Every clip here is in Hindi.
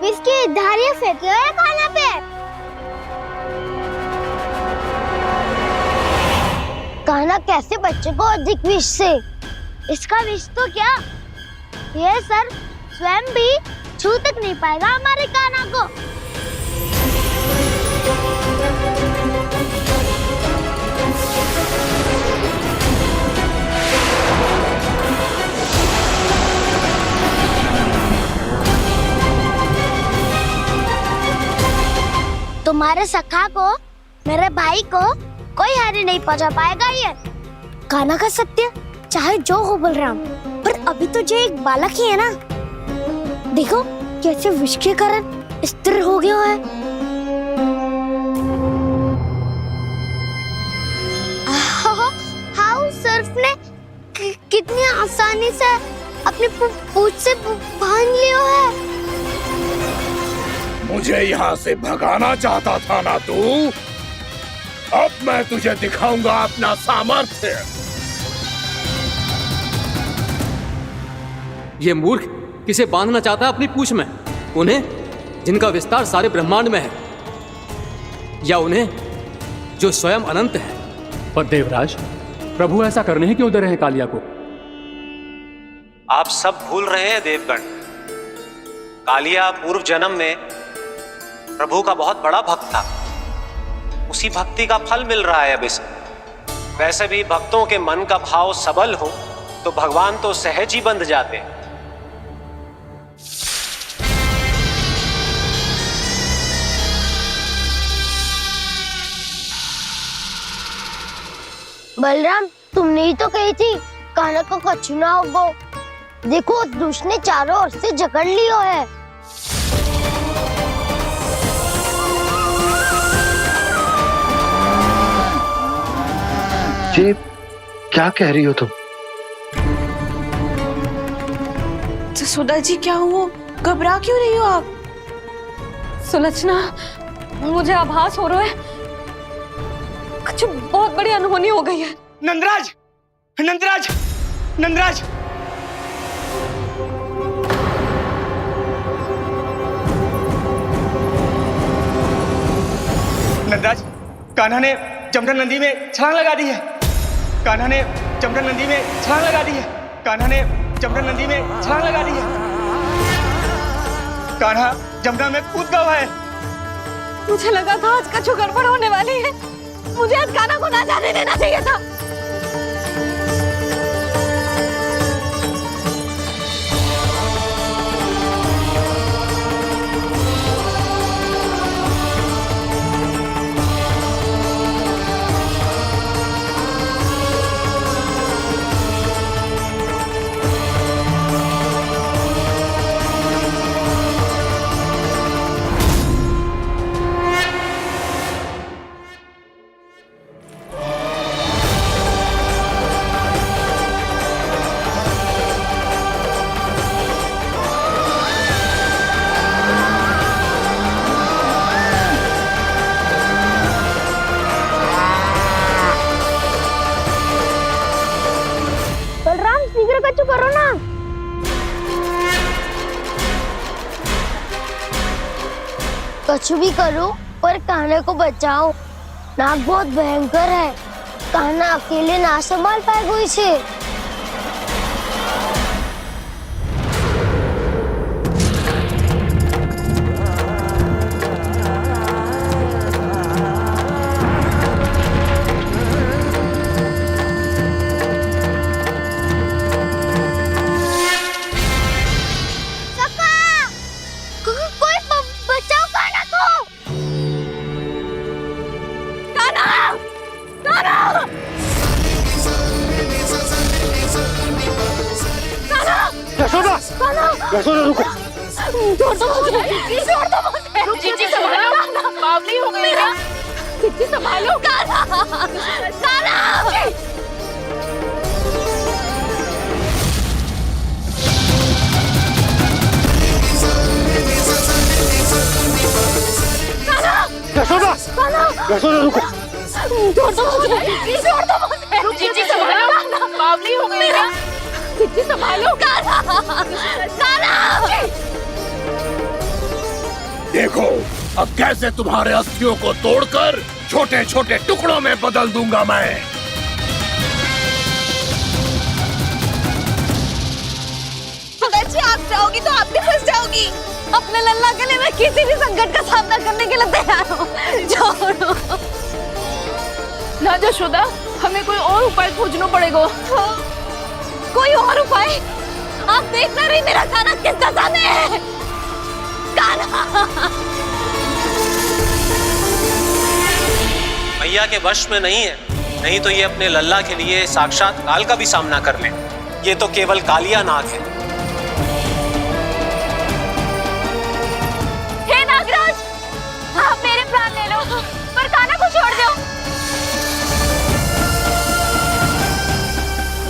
इसकी धारियां फेंकी है खाना पे। कान्हा कैसे बच्चे को अधिक विष से? इसका विष तो क्या, ये सर स्वयं भी छू तक नहीं पाएगा हमारे कान्हा को। तुम्हारे सखा को, मेरे भाई को कोई हानि नहीं पहुंचा पाएगा ये। कान्हा का सत्य चाहे जो हो बलराम, पर अभी तो जो एक बालक ही है ना। देखो कैसे विष के कारण स्थिर हो गया है। हाउ सर्फ ने कितनी आसानी से अपनी पूंछ से बांध लिया है। मुझे यहाँ से भगाना चाहता था ना तू? अब मैं तुझे दिखाऊंगा अपना सामर्थ्य। ये मूर्ख किसे बांधना चाहता है अपनी पूंछ में? उन्हें जिनका विस्तार सारे ब्रह्मांड में है, या उन्हें जो स्वयं अनंत है? पर देवराज, प्रभु ऐसा करने ही क्यों दे रहे हैं कालिया को? आप सब भूल रहे हैं देवगण। कालिया पूर्व जन्म में प्रभु का बहुत बड़ा भक्त था। उसी भक्ति का फल मिल रहा है अब इसे। वैसे भी भक्तों के मन का भाव सबल हो तो भगवान तो सहज ही बंध जाते हैं। बलराम, तुमने ही तो कही थी कान्हा को कछु ना होगो। देखो उस दुष्ट ने चारों ओर से जकड़ लियो है। ये क्या कह रही हो तुम? सुधा जी क्या हुआ? घबरा क्यों रही हो आप? सुलक्षणा, मुझे आभास हो रहा है कुछ बहुत बड़ी अनहोनी हो गई है। नंदराज, नंदराज, नंदराज! नंदराज, कान्हा ने जमदग्नि नदी में छलांग लगा दी है। कान्हा ने जमदग्नि नदी में छलांग लगा दी है। कान्हा ने जमदग्नि नदी में छलांग लगा दी है। कान्हा जमुना में कूद गया है। मुझे लगा था आज कछु गड़बड़ होने वाली है। मुझे आज कान्हा को ना जाने देना चाहिए था। कछु करो ना। कछु भी करो पर कान्हा को बचाओ। नाग बहुत भयंकर है। कान्हा अकेले ना संभाल पाएगा इसे। यशोदा रुको। छोड़ दो मुझे, छोड़ दो मुझे। जीजी संभालो, बावली हो गई है। जीजी संभालो। कान्हा, कान्हा। यशोदा, यशोदा रुको। छोड़ दो मुझे, छोड़ दो मुझे। जीजी संभालो, बावली हो गई है। जीजी संभालो। कान्हा, कान्हा। देखो अब कैसे तुम्हारे अस्थियों को तोड़कर छोटे छोटे टुकड़ों में बदल दूंगा मैं। सुदाजी आप जाओगी तो आप भी फंस जाओगी। अपने लल्ला के लिए मैं किसी भी संकट का सामना करने के लिए तैयार हूँ। छोड़ो ना यशोदा, हमें कोई और उपाय खोजना पड़ेगा। कोई और उपाय? आप देख ना रही मेरा कान्हा किस दशा में है। कान्हा मैया के वश में नहीं है, नहीं तो ये अपने लल्ला के लिए साक्षात काल का भी सामना कर ले। ये तो केवल कालिया नाग है। हे नागराज, आप मेरे प्राण ले लो पर कान्हा को छोड़ दो।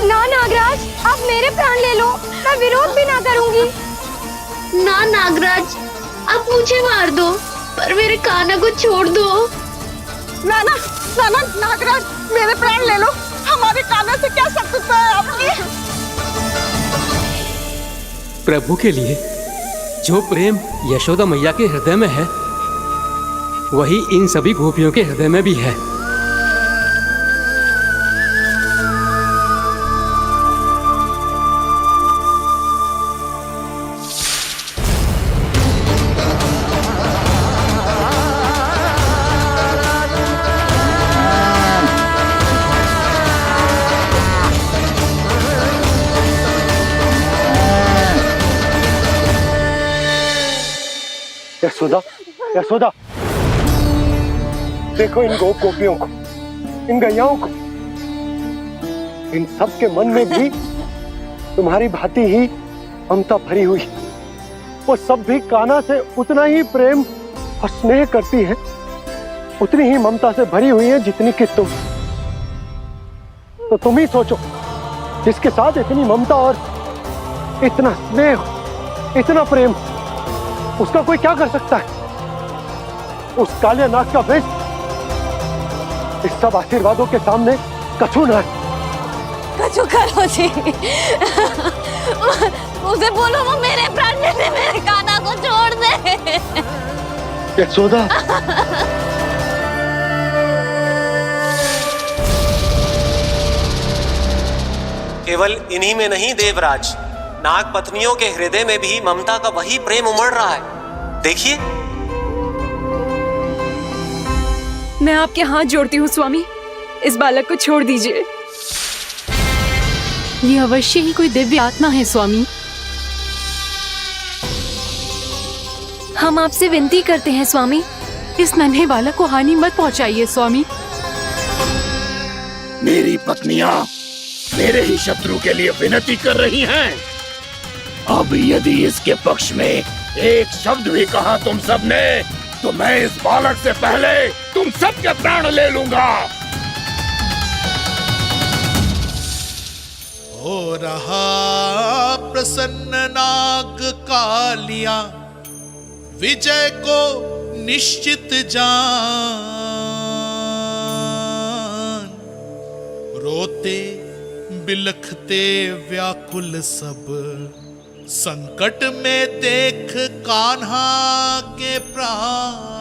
ना नागराज, आप मेरे प्राण ले लो, मैं विरोध भी ना करूंगी। ना नागराज, आप मुझे मार दो पर मेरे कान्हा को छोड़ दो। ना ना ना ना नागराज, मेरे प्राण ले लो, हमारे कान्हा से क्या शत्रुता है आपकी? प्रभु के लिए जो प्रेम यशोदा मैया के हृदय में है, वही इन सभी गोपियों के हृदय में भी है। यशोदा, यशोदा, देखो इन गोपियों को, इन गैयाओं को, इन सब के मन में भी तुम्हारी भांति ही ममता भरी हुई। वो सब भी कान्हा से उतना ही प्रेम और स्नेह करती हैं, उतनी ही ममता से भरी हुई है जितनी कि तुम। तो तुम ही सोचो, जिसके साथ इतनी ममता और इतना स्नेह, इतना प्रेम, उसका कोई क्या कर सकता है? उस काले नाग का वेश इस सब आशीर्वादों के सामने कछु न है। कछु करो जी। उसे बोलो वो मेरे प्राण ले ले, मेरे कान्हा को छोड़ दे। यशोदा, केवल इन्हीं में नहीं देवराज, नाग पत्नियों के हृदय में भी ममता का वही प्रेम उमड़ रहा है। देखिए। मैं आपके हाथ जोड़ती हूँ स्वामी, इस बालक को छोड़ दीजिए। ये अवश्य ही कोई दिव्य आत्मा है स्वामी। हम आपसे विनती करते हैं स्वामी, इस नन्हे बालक को हानि मत पहुंचाइए स्वामी। मेरी पत्नियां मेरे ही शत्रु के लिए विनती कर रही हैं। अब यदि इसके पक्ष में एक शब्द भी कहा तुम सबने, तो मैं इस बालक से पहले तुम सबके प्राण ले लूंगा। हो रहा प्रसन्न नाग कालिया, विजय को निश्चित जान। रोते बिलखते व्याकुल सब, संकट में देख कान्हा के प्राण।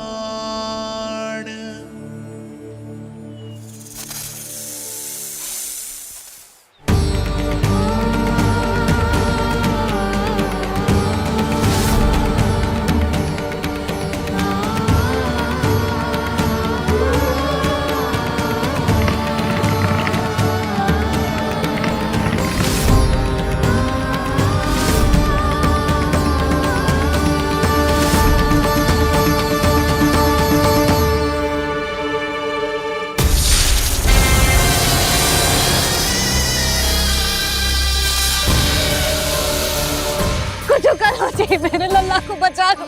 कुछ करो जी, मेरे लल्ला को बचा लो,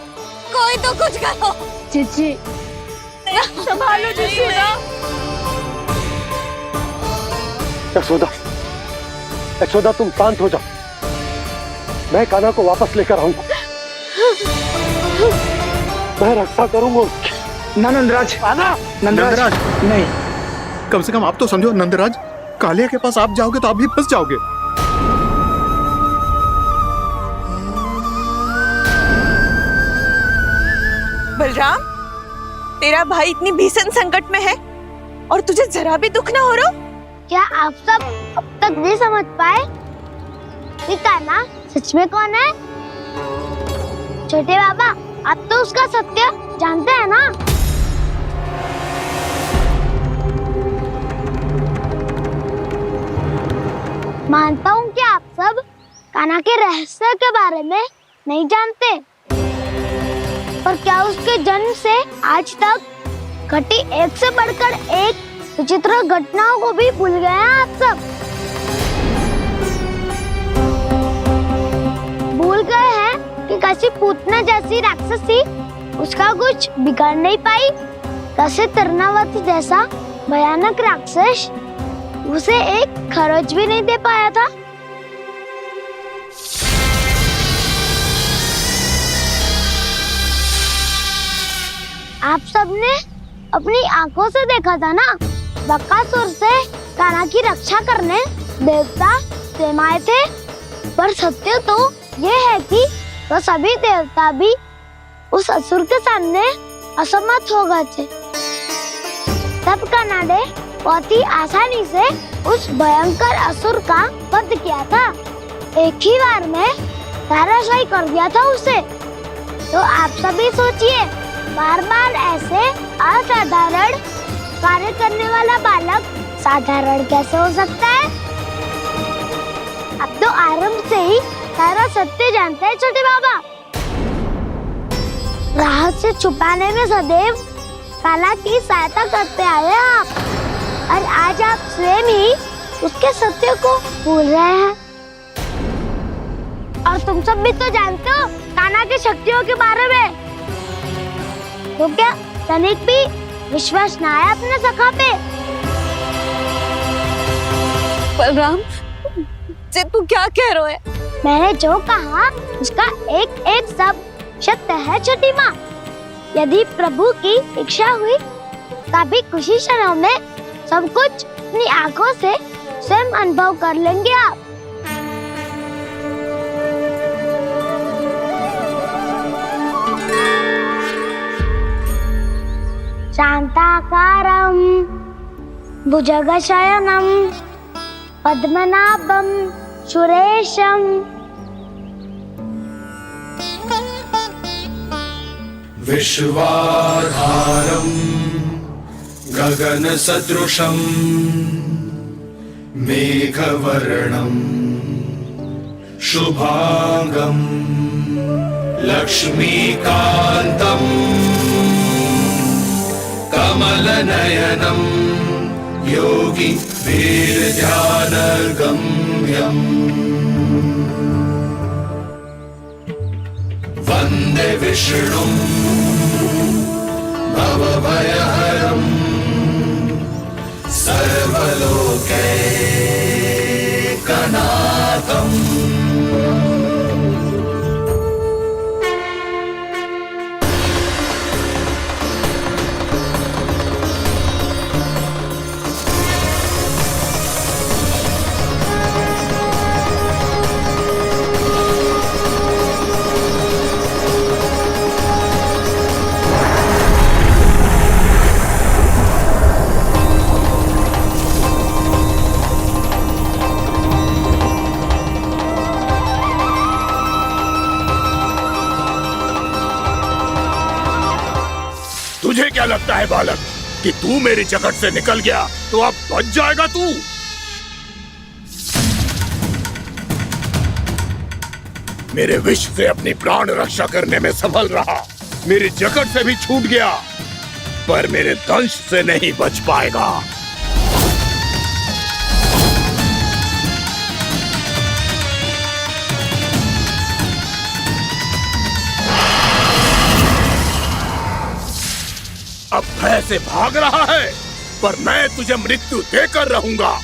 कोई तो कुछ करो। जीजी, संभालो यशोदा। यशोदा, यशोदा तुम शांत हो जाओ, मैं कान्हा को वापस लेकर आऊंगा। मैं रक्षा करूंगा उसकी। ना नंदराज, कान्हा, नंदराज नहीं। कम से कम आप तो समझो नंदराज, कालिया के पास आप जाओगे तो आप भी फंस जाओगे। बलराम, तेरा भाई इतनी भीषण संकट में है और तुझे जरा भी दुख ना हो रहा? क्या आप सब अब तक नहीं समझ पाए कि कान्हा सच में कौन है? छोटे बाबा, आप तो उसका सत्य जानते हैं ना? मानता हूँ कि आप सब कान्हा के रहस्य के बारे में नहीं जानते, पर क्या उसके जन्म से आज तक घटी एक से बढ़कर एक विचित्र घटनाओं को भी भूल गए हैं आप सब? भूल गए हैं कि कैसी पूतना जैसी राक्षसी उसका कुछ बिगाड़ नहीं पाई, कैसे तरनावती जैसा भयानक राक्षस उसे एक खरोच भी नहीं दे पाया था। आप सबने अपनी आंखों से देखा था ना, बकासुर से कान्हा की रक्षा करने देवता स्वयं आए थे। पर सत्य तो ये है कि वो सभी देवता भी उस असुर के सामने असमर्थ हो गए थे। तब कान्हा ने बहुत ही आसानी से उस भयंकर असुर का वध किया था। एक ही बार में धराशायी कर दिया था उसे। तो आप सभी सोचिए, बार बार ऐसे असाधारण कार्य करने वाला बालक साधारण कैसे हो सकता है? अब तो आरंभ से ही सारा सत्य जानते हैं छोटे बाबा। रहस्य छुपाने में सदैव कान्हा की सहायता करते आए हैं आप, और आज आप स्वयं ही उसके सत्य को भूल रहे हैं। और तुम सब भी तो जानते हो कान्हा की शक्तियों के बारे में। तो क्या तनिक भी विश्वास ना है अपने सखा पे? बलराम, जे तू क्या कह रहा है? मैंने जो कहा उसका एक एक शब्द सत्य है छोटी माँ। यदि प्रभु की इच्छा हुई तभी कुछ ही क्षणों में सब कुछ अपनी आंखों से स्वयं अनुभव कर लेंगे आप। शांताकारं भुजगशयनं पद्मनाभं सुरेशं विश्वाधारं गगनसदृशं मेघवर्णं शुभांगं लक्ष्मीकान्तं कमलनयनं योगी वीरध्यानगम्यं वन्दे विष्णुं भवभयहरं सर्वलोकैकनाथम्। तुझे क्या लगता है बालक कि तू मेरी जकड़ से निकल गया तो अब बच जाएगा तू? मेरे विष से अपनी प्राण रक्षा करने में सफल रहा, मेरी जकड़ से भी छूट गया, पर मेरे दंश से नहीं बच पाएगा। अब भय से भाग रहा है, पर मैं तुझे मृत्यु देकर रहूंगा।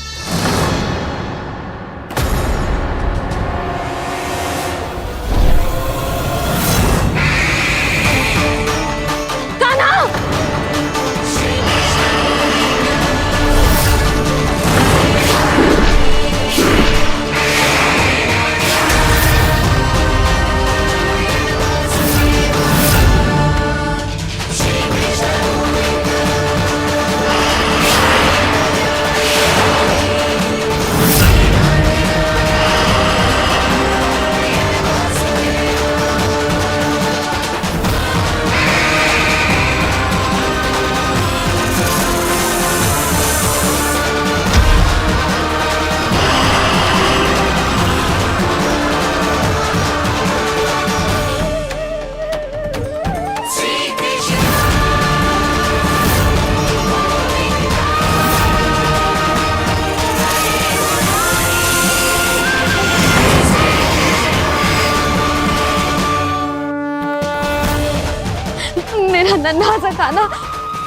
मेरा नन्हा सा कान्हा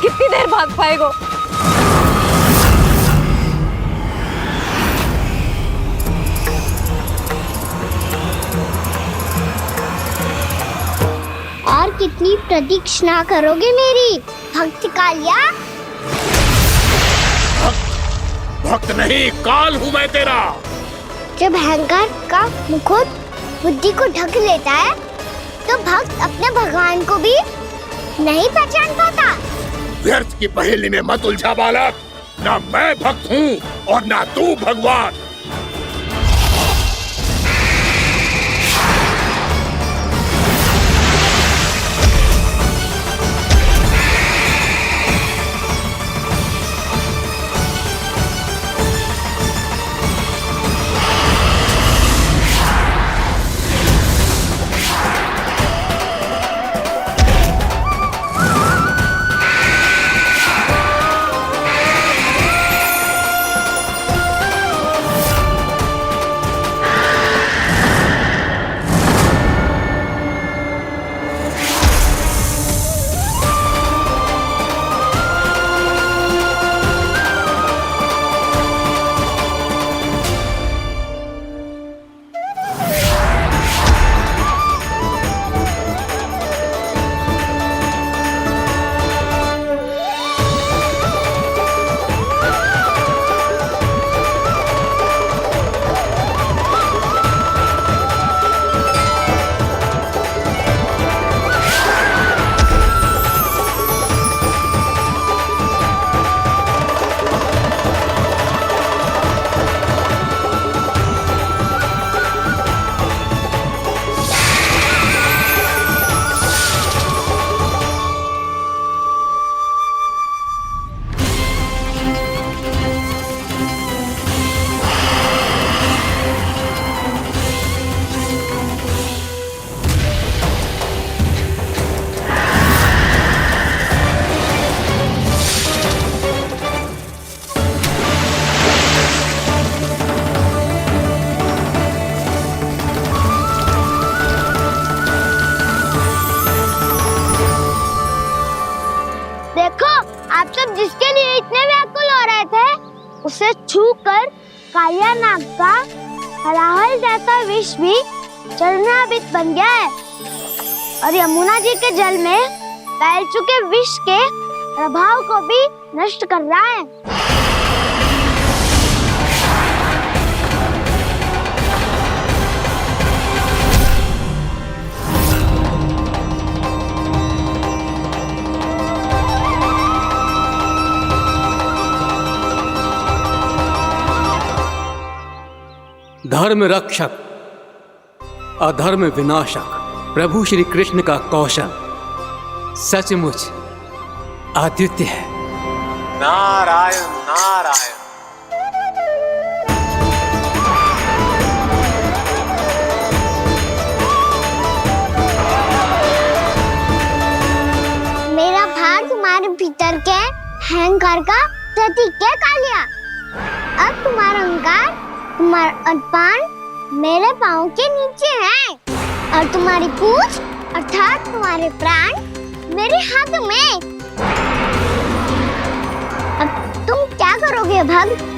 कितनी देर भाग पाएगा? और कितनी प्रतीक्षा करोगे मेरी भक्त कालिया? भक्त नहीं, काल हूँ मैं तेरा। जब अहंकार का मुकुट बुद्धि को ढक लेता है तो भक्त अपने भगवान को भी नहीं पहचान पाता। व्यर्थ की पहेली में मत उलझा बालक। ना मैं भक्त हूँ और ना तू भगवान। जिसके लिए इतने व्याकुल हो रहे थे उसे छूकर कालिया नाग का हलाहल जैसा विष भी चरणामृत बन गया है और यमुना जी के जल में फैल चुके विष के प्रभाव को भी नष्ट कर रहा है। धर्म रक्षक अधर्म विनाशक प्रभु श्री कृष्ण का कौशल सचमुच अद्वितीय है। नारायण नारायण। मेरा भार तुम्हारे भीतर के अहंकार का प्रतीक है कालिया। अब तुम्हारा अहंकार, तुम्हारा अनपान मेरे पाँव के नीचे है और तुम्हारी पूंछ अर्थात तुम्हारे प्राण मेरे हाथ में। अब तुम क्या करोगे भक्त?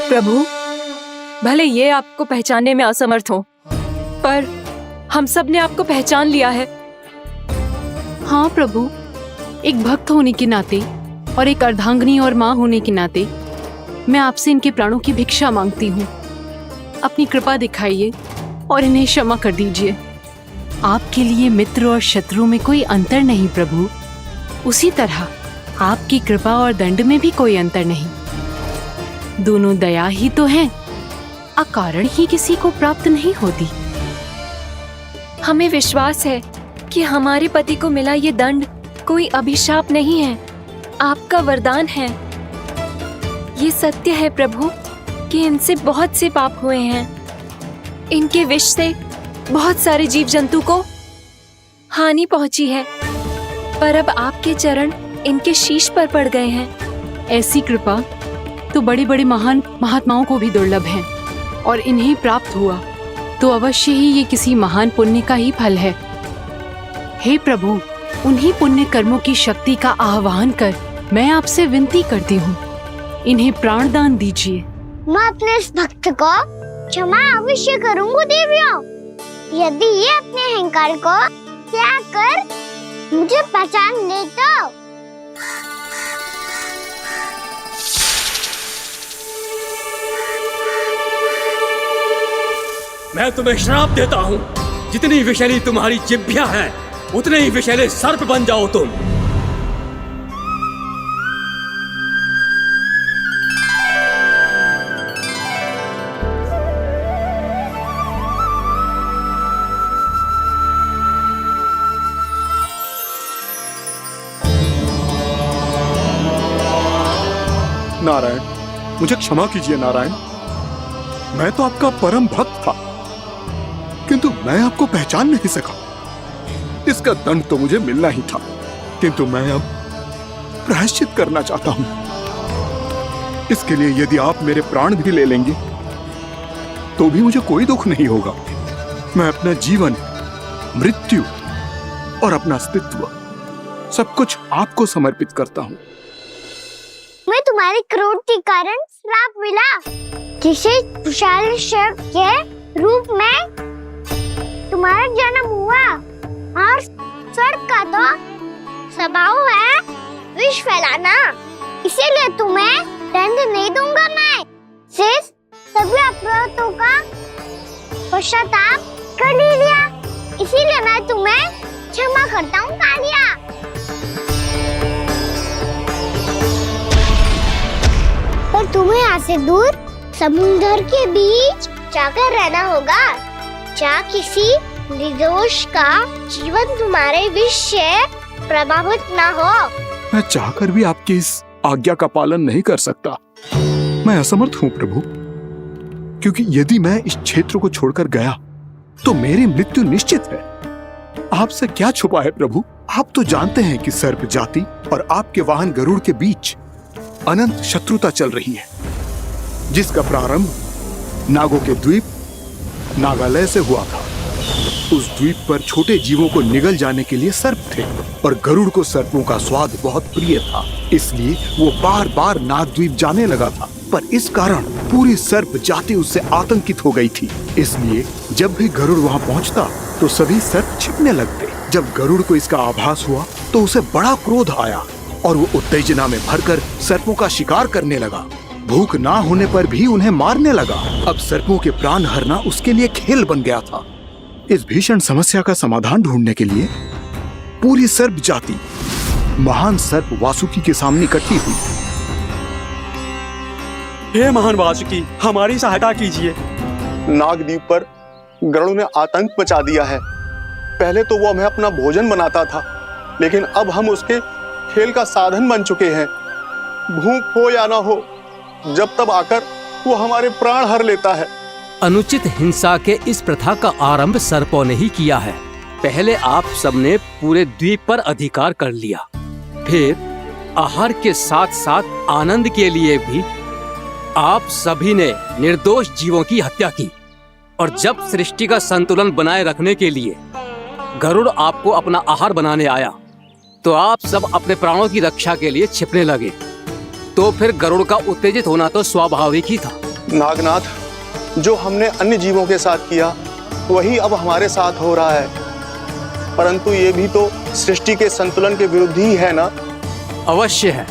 प्रभु, भले ये आपको पहचानने में असमर्थ हो, पर हम सब ने आपको पहचान लिया है। हाँ प्रभु, एक भक्त होने के नाते और एक अर्धांगिनी और माँ होने के नाते मैं आपसे इनके प्राणों की भिक्षा मांगती हूँ। अपनी कृपा दिखाइए और इन्हें क्षमा कर दीजिए। आपके लिए मित्र और शत्रु में कोई अंतर नहीं प्रभु, उसी तरह आपकी कृपा और दंड में भी कोई अंतर नहीं। दोनों दया ही तो हैं, अकारण ही किसी को प्राप्त नहीं होती। हमें विश्वास है कि हमारे पति को मिला ये दंड कोई अभिशाप नहीं है, आपका वरदान है। ये सत्य है प्रभु कि इनसे बहुत से पाप हुए हैं। इनके विष से बहुत सारे जीव जंतु को हानि पहुंची है, पर अब आपके चरण इनके शीश पर पड़ गए हैं। ऐसी कृपा तो बड़े बड़े महान महात्माओं को भी दुर्लभ है, और इन्हें प्राप्त हुआ तो अवश्य ही ये किसी महान पुण्य का ही फल है। हे प्रभु, उन्हीं पुण्य कर्मों की शक्ति का आह्वान कर मैं आपसे विनती करती हूँ, इन्हें प्राण दान दीजिए। मैं अपने इस भक्त को क्षमा अवश्य करूंगा देवियों, यदि ये अपने अहंकार को त्याग कर मुझे पहचान ले तो। मैं तुम्हें श्राप देता हूँ, जितनी विषैली तुम्हारी जिह्वा है उतने ही विषैले सर्प बन जाओ तुम। नारायण, मुझे क्षमा कीजिए नारायण। मैं तो आपका परम भक्त था, किंतु मैं आपको पहचान नहीं सका। इसका दंड तो मुझे मिलना ही था, किंतु मैं अब प्रायश्चित करना चाहता हूं। इसके लिए यदि आप मेरे प्राण भी ले लेंगे तो भी मुझे कोई दुख नहीं होगा। मैं अपना जीवन, मृत्यु और अपना अस्तित्व सब कुछ आपको समर्पित करता हूं। मैं तुम्हारी क्रोध के कारण श्राप मिला, जिसे विशाल सर्प के रूप में तुम्हारा जन्म हुआ, और सर्प का तो स्वभाव है विष फैलाना, इसीलिए तुम्हें दंड नहीं दूंगा। मैं सिर्फ सभी अपराधों का पश्चाताप कर लिया, इसीलिए मैं तुम्हें क्षमा करता हूँ कालिया। पर तुम्हें यहाँ से दूर समुद्र के बीच जाकर रहना होगा, जहाँ किसी निर्दोष का जीवन तुम्हारे विष से प्रभावित ना हो। मैं चाहकर भी आपकी इस आज्ञा का पालन नहीं कर सकता। मैं असमर्थ हूँ प्रभु, क्योंकि यदि मैं इस क्षेत्र को छोड़कर गया तो मेरी मृत्यु निश्चित है। आपसे क्या छुपा है प्रभु, आप तो जानते हैं कि सर्प जाति और आपके वाहन गरुड़ के बीच अनंत शत्रुता चल रही है, जिसका प्रारंभ नागों के द्वीप नागालय से हुआ था। उस द्वीप पर छोटे जीवों को निगल जाने के लिए सर्प थे, और गरुड़ को सर्पों का स्वाद बहुत प्रिय था, इसलिए वो बार बार नागद्वीप जाने लगा था। पर इस कारण पूरी सर्प जाति उससे आतंकित हो गई थी, इसलिए जब भी गरुड़ वहां पहुंचता तो सभी सर्प छिपने लगते। जब गरुड़ को इसका आभास हुआ तो उसे बड़ा क्रोध आया, और वो उत्तेजना में भरकर सर्पों का शिकार करने लगा। भूख ना होने पर भी उन्हें मारने लगा। अब सर्पों के प्राण हरना उसके लिए खेल बन गया था। इस भीषण समस्या का समाधान ढूंढने के लिए पूरी सर्प जाति महान सर्प वासुकी के सामने इकट्ठी हुई। हे महान वासुकी, हमारी सहायता कीजिए। नागद्वीप पर गरुड़ ने आतंक मचा दिया है। पहले तो वो हमें अपना भोजन बनाता था, लेकिन अब हम उसके खेल का साधन बन चुके हैं। भूख हो या ना हो, जब तब आकर वो हमारे प्राण हर लेता है। अनुचित हिंसा के इस प्रथा का आरंभ सर्पों ने ही किया है। पहले आप सबने पूरे द्वीप पर अधिकार कर लिया, फिर आहार के साथ साथ आनंद के लिए भी आप सभी ने निर्दोष जीवों की हत्या की। और जब सृष्टि का संतुलन बनाए रखने के लिए गरुड़ आपको अपना आहार बनाने आया, तो आप सब अपने प्राणों की रक्षा के लिए छिपने लगे। तो फिर गरुड़ का उत्तेजित होना तो स्वाभाविक ही था। नागनाथ, जो हमने अन्य जीवों के साथ किया वही अब हमारे साथ हो रहा है, परंतु ये भी तो सृष्टि के संतुलन के विरुद्ध ही है ना? अवश्य है,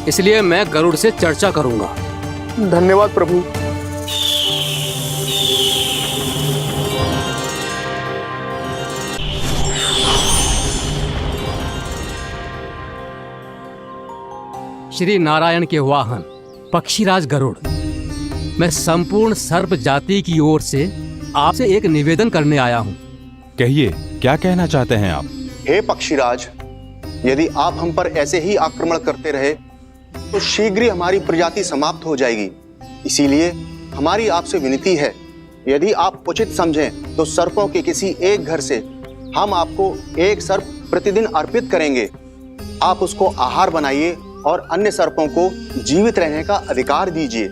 इसलिए मैं गरुड़ से चर्चा करूंगा। धन्यवाद प्रभु। श्री नारायण के वाहन पक्षीराज गरुड़, मैं संपूर्ण सर्प जाति की ओर से आपसे एक निवेदन करने आया हूं। कहिए, क्या कहना चाहते हैं आप? हे पक्षीराज, यदि आप हम पर ऐसे ही आक्रमण करते रहे तो शीघ्र ही हमारी प्रजाति समाप्त हो जाएगी। इसीलिए हमारी आपसे विनती है, यदि आप उचित समझें तो सर्पों के किसी एक घर से हम आपको एक सर्प प्रतिदिन अर्पित करेंगे। आप उसको आहार बनाइए और अन्य सर्पों को जीवित रहने का अधिकार दीजिए।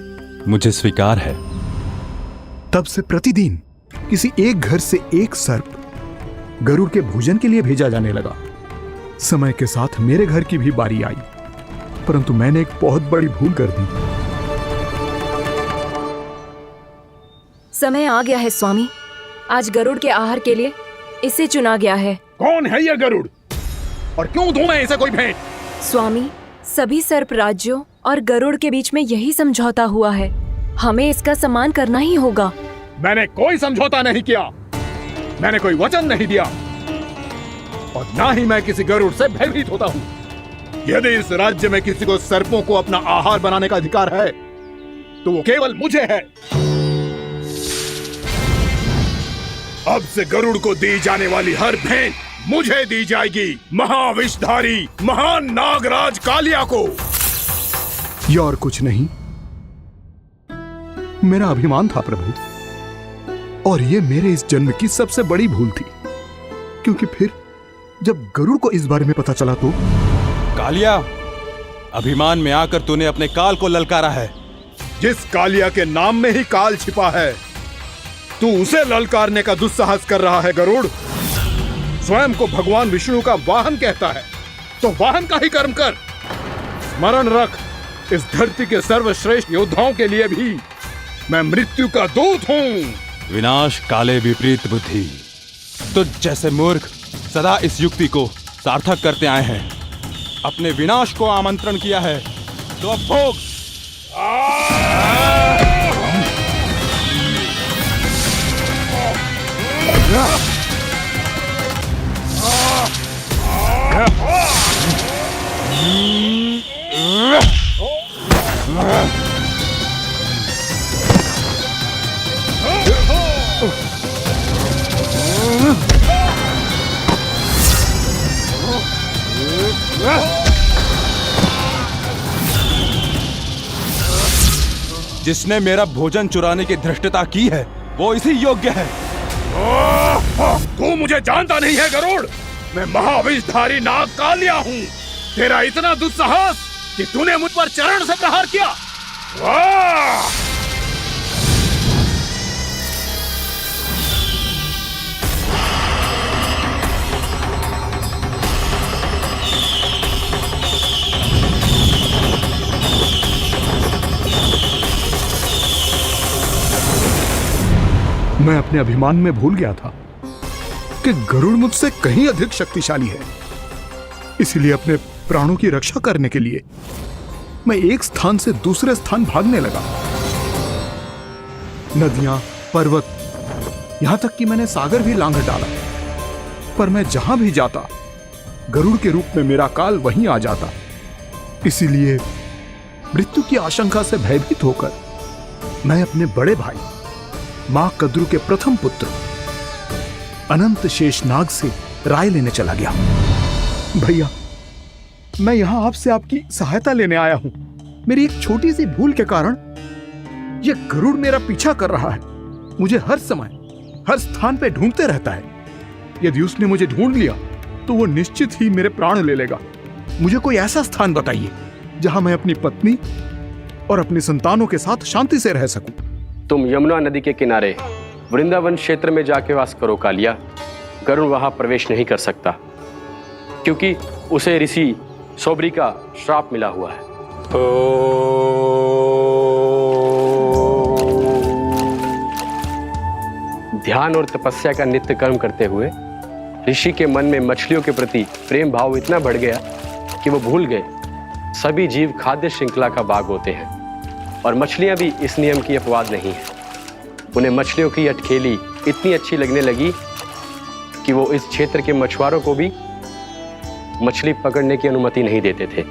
मुझे स्वीकार है। तब से प्रतिदिन किसी एक घर से एक सर्प गरुड़ के भोजन के लिए भेजा जाने लगा। समय के साथ मेरे घर की भी बारी आई, परंतु मैंने एक बहुत बड़ी भूल कर दी। समय आ गया है स्वामी, आज गरुड़ के आहार के लिए इसे चुना गया है। कौन है यह गरुड़ और क्यों दूं मैं इसे कोई भेंट? स्वामी, सभी सर्प राज्यों और गरुड़ के बीच में यही समझौता हुआ है, हमें इसका सम्मान करना ही होगा। मैंने कोई समझौता नहीं किया, मैंने कोई वचन नहीं दिया और ना ही मैं किसी गरुड़ से भयभीत होता हूँ। यदि इस राज्य में किसी को सर्पों को अपना आहार बनाने का अधिकार है तो वो केवल मुझे है। अब से गरुड़ को दी जाने वाली हर भेंट मुझे दी जाएगी, महाविषधारी महान नागराज कालिया को। ये और कुछ नहीं, मेरा अभिमान था प्रभु, और ये मेरे इस जन्म की सबसे बड़ी भूल थी, क्योंकि फिर जब गरुड़ को इस बारे में पता चला तो। कालिया, अभिमान में आकर तूने अपने काल को ललकारा है। जिस कालिया के नाम में ही काल छिपा है, तू उसे ललकारने का दुस्साहस कर रहा है। गरुड़ स्वयं को भगवान विष्णु का वाहन कहता है, तो वाहन का ही कर्म कर। स्मरण रख, इस धरती के सर्वश्रेष्ठ योद्धाओं के लिए भी मैं मृत्यु का दूत हूँ। विनाश काले विपरीत बुद्धि। तो जैसे मूर्ख सदा इस युक्ति को सार्थक करते आए हैं, अपने विनाश को आमंत्रण किया है, तो अब भोग। जिसने मेरा भोजन चुराने की धृष्टता की है वो इसी योग्य है। तू मुझे जानता नहीं है गरुड़, मैं महाविषधारी नाग कालिया हूँ। तेरा इतना दुस्साहस कि तूने मुझ पर चरण से प्रहार किया। वाह! मैं अपने अभिमान में भूल गया था कि गरुड़ मुझसे कहीं अधिक शक्तिशाली है। इसलिए अपने प्राणों की रक्षा करने के लिए मैं एक स्थान से दूसरे स्थान भागने लगा। नदियां, पर्वत, यहां तक कि मैंने सागर भी लांघ डाला, पर मैं जहां भी जाता गरुड़ के रूप में मेरा काल वहीं आ जाता। इसीलिए मृत्यु की आशंका से भयभीत होकर मैं अपने बड़े भाई मां कद्रू के प्रथम पुत्र अनंत शेषनाग से राय लेने चला गया। भैया, मैं यहां आपसे आपकी सहायता लेने आया हूं। मेरी एक छोटी सी भूल के कारण यह गरुड़ मेरा पीछा कर रहा है, मुझे हर समय हर स्थान पे ढूंढते रहता है। यदि उसने मुझे ढूंढ लिया तो वो निश्चित ही मेरे प्राण ले लेगा। मुझे कोई ऐसा स्थान बताइए जहां मैं अपनी पत्नी और अपनी संतानों के साथ शांति से रह सकूं। तुम यमुना नदी के किनारे वृंदावन क्षेत्र में जाके वास करो कालिया। गरुड़ वहां प्रवेश नहीं कर सकता, क्योंकि उसे ऋषि सोबरी का श्राप मिला हुआ है। ध्यान और तपस्या का नित्य कर्म करते हुए ऋषि के मन में मछलियों के प्रति प्रेम भाव इतना बढ़ गया कि वो भूल गए सभी जीव खाद्य श्रृंखला का भाग होते हैं, और मछलियां भी इस नियम की अपवाद नहीं है। उन्हें मछलियों की अटखेली इतनी अच्छी लगने लगी कि वो इस क्षेत्र के मछुआरों को भी मछली पकड़ने की अनुमति नहीं देते थे।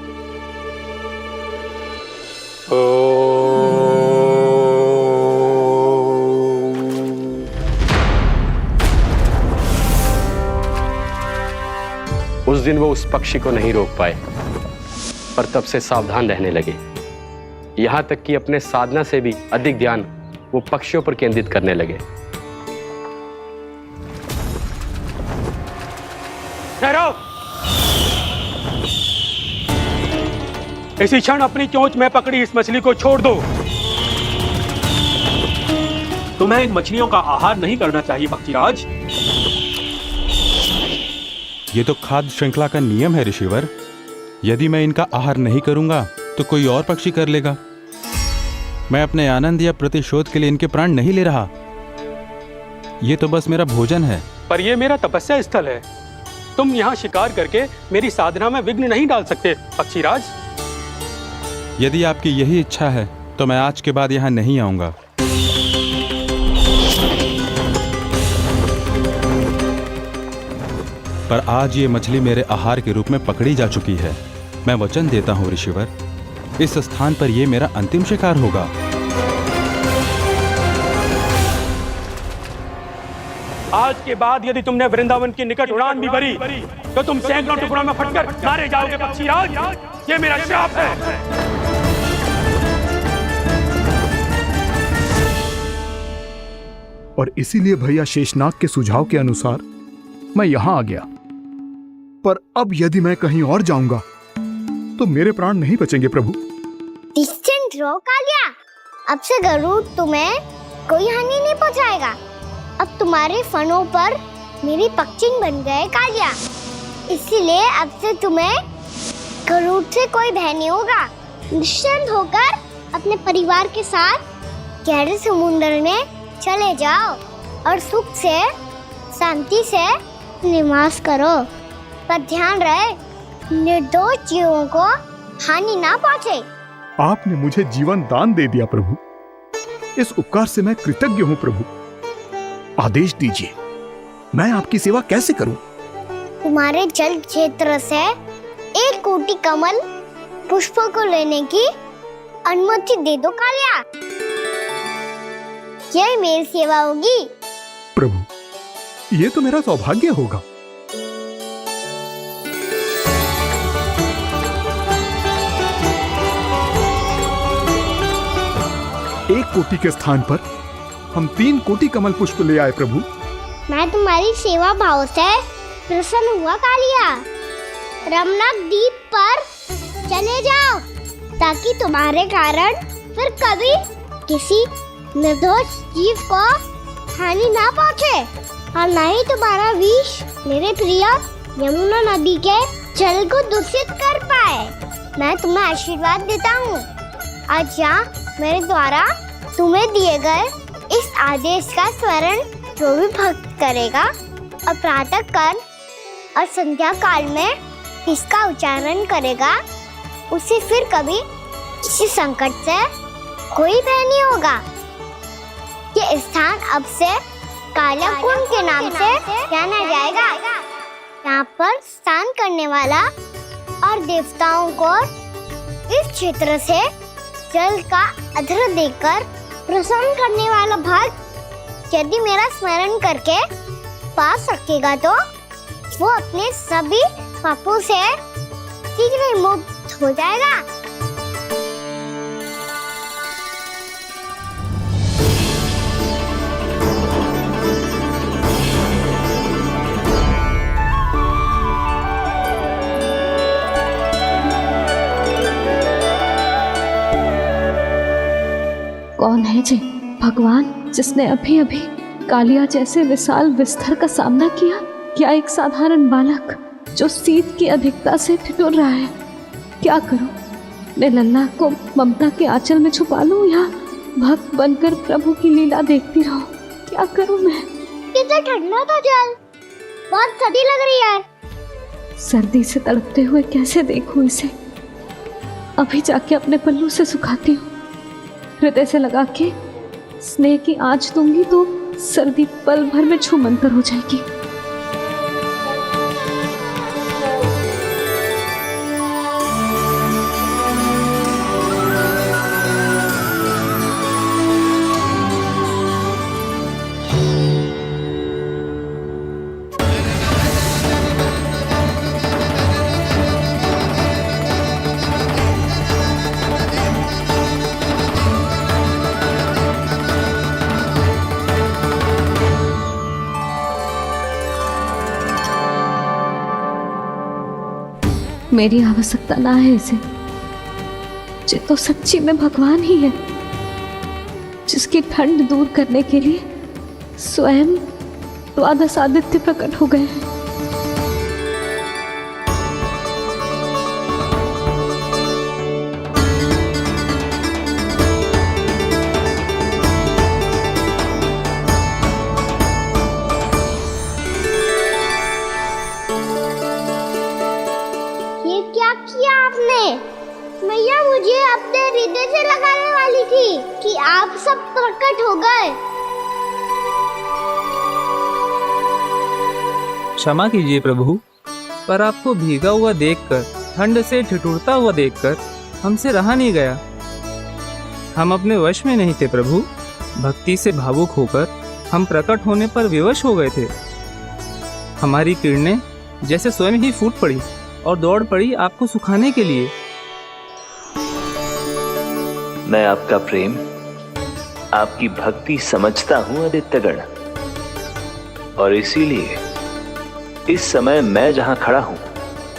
उस दिन वो उस पक्षी को नहीं रोक पाए, पर तब से सावधान रहने लगे। यहां तक कि अपने साधना से भी अधिक ध्यान वो पक्षियों पर केंद्रित करने लगे। ठहरो! इसी क्षण अपनी चोंच में पकड़ी इस मछली को छोड़ दो। तुम्हें इन मछलियों का आहार नहीं करना चाहिए पक्षीराज। ये तो खाद्य श्रृंखला का नियम है ऋषिवर। यदि मैं इनका आहार नहीं करूंगा तो कोई और पक्षी कर लेगा। मैं अपने आनंद या प्रतिशोध के लिए इनके प्राण नहीं ले रहा। ये तो बस मेरा भोजन है। पर यह मेरा तपस्या स्थल है। तुम यहाँ शिकार करके मेरी साधना में विघ्न नहीं डाल सकते पक्षीराज। यदि आपकी यही इच्छा है तो मैं आज के बाद यहाँ नहीं आऊंगा। पर आज ये मछली मेरे आहार के रूप में पकड़ी जा चुकी है। मैं वचन देता हूँ ऋषिवर, इस स्थान पर यह मेरा अंतिम शिकार होगा। आज के बाद यदि तुमने वृंदावन की निकट उड़ान भी भरी तो तुम सैकड़ों टुकड़ों में फटकर मारे जाओगे पक्षीराज। ये मेरा श्राप है। और इसीलिए भैया शेषनाग के सुझाव के अनुसार मैं यहां आ गया। पर अब यदि मैं कहीं और जाऊंगा तो मेरे प्राण नहीं बचेंगे प्रभु। निश्चिंत रहो कालिया, अब से गरुड़ तुम्हें कोई हानि नहीं पहुंचाएगा। अब तुम्हारे फनों पर मेरी पक्षिंग बन गए कालिया, इसीलिए अब से तुम्हें गरुड़ से कोई भय नहीं होगा। निश्चिंत होकर अपने परिवार के साथ गहरे समुद्र में चले जाओ और सुख से शांति से निवास करो। पर ध्यान रहे निर्दोष जीवों को हानि ना पहुंचे। आपने मुझे जीवन दान दे दिया प्रभु, इस उपकार से मैं कृतज्ञ हूँ प्रभु। आदेश दीजिए, मैं आपकी सेवा कैसे करूं? तुम्हारे जल क्षेत्र से 1 कोटि कमल पुष्पों को लेने की अनुमति दे दो कालिया। यह मेरी सेवा होगी प्रभु। ये तो मेरा सौभाग्य होगा। एक कोटि के स्थान पर हम 3 कोटि कमल पुष्प ले आए प्रभु। मैं तुम्हारी सेवा भाव से प्रसन्न हुआ कालिया। रमणक द्वीप पर चले जाओ ताकि तुम्हारे कारण फिर कभी किसी निर्दोष जीव को हानि ना पहुंचे और न ही तुम्हारा विष मेरे प्रिय यमुना नदी के जल को दूषित कर पाए। मैं तुम्हें आशीर्वाद देता हूँ। आज यहाँ मेरे द्वारा तुम्हें दिए गए इस आदेश का स्मरण जो भी भक्त करेगा और प्रातः काल और संध्या काल में इसका उच्चारण करेगा, उसे फिर कभी किसी संकट से कोई भय नहीं होगा। ये स्थान अब से काला कुंड के नाम से जाना जाएगा। यहाँ पर स्नान करने वाला और देवताओं को इस क्षेत्र से जल का अर्घ्य देकर प्रसन्न करने वाला भक्त यदि मेरा स्मरण करके पा सकेगा तो वो अपने सभी पापों से शीघ्र ही मुक्त हो जाएगा। कौन है जी भगवान जिसने अभी अभी कालिया जैसे विशाल विस्तर का सामना किया? क्या एक साधारण बालक जो शीत की अधिकता से ठिठुर रहा है? क्या करूं? मैं लल्ला को ममता के आंचल में छुपा लूं या भक्त बनकर प्रभु की लीला देखती रहूं? क्या करूं मैं? कितना ठंडा था जल, बहुत सर्दी लग रही है। सर्दी से तड़पते हुए कैसे देखूं इसे? अभी जाके अपने पल्लू से सुखाती हूँ। हृदय से लगा के स्नेह की आंच दूंगी तो सर्दी पल भर में छूमंतर हो जाएगी। मेरी आवश्यकता ना है इसे। ये तो सच्ची में भगवान ही है, जिसकी ठंड दूर करने के लिए स्वयं द्वादश आदित्य प्रकट हो गए हैं। ये क्या किया आपने? मैया मुझे अपने हृदय से लगाने वाली थी कि आप सब प्रकट हो गए। क्षमा कीजिए प्रभु, पर आपको भीगा हुआ देखकर, ठंड से ठिठुरता हुआ देखकर हमसे रहा नहीं गया। हम अपने वश में नहीं थे प्रभु। भक्ति से भावुक होकर हम प्रकट होने पर विवश हो गए थे। हमारी किरणें जैसे स्वयं ही फूट पड़ी और दौड़ पड़ी आपको सुखाने के लिए। मैं आपका प्रेम, आपकी भक्ति समझता हूं आदित्यगण, और इसीलिए इस समय मैं जहां खड़ा हूं,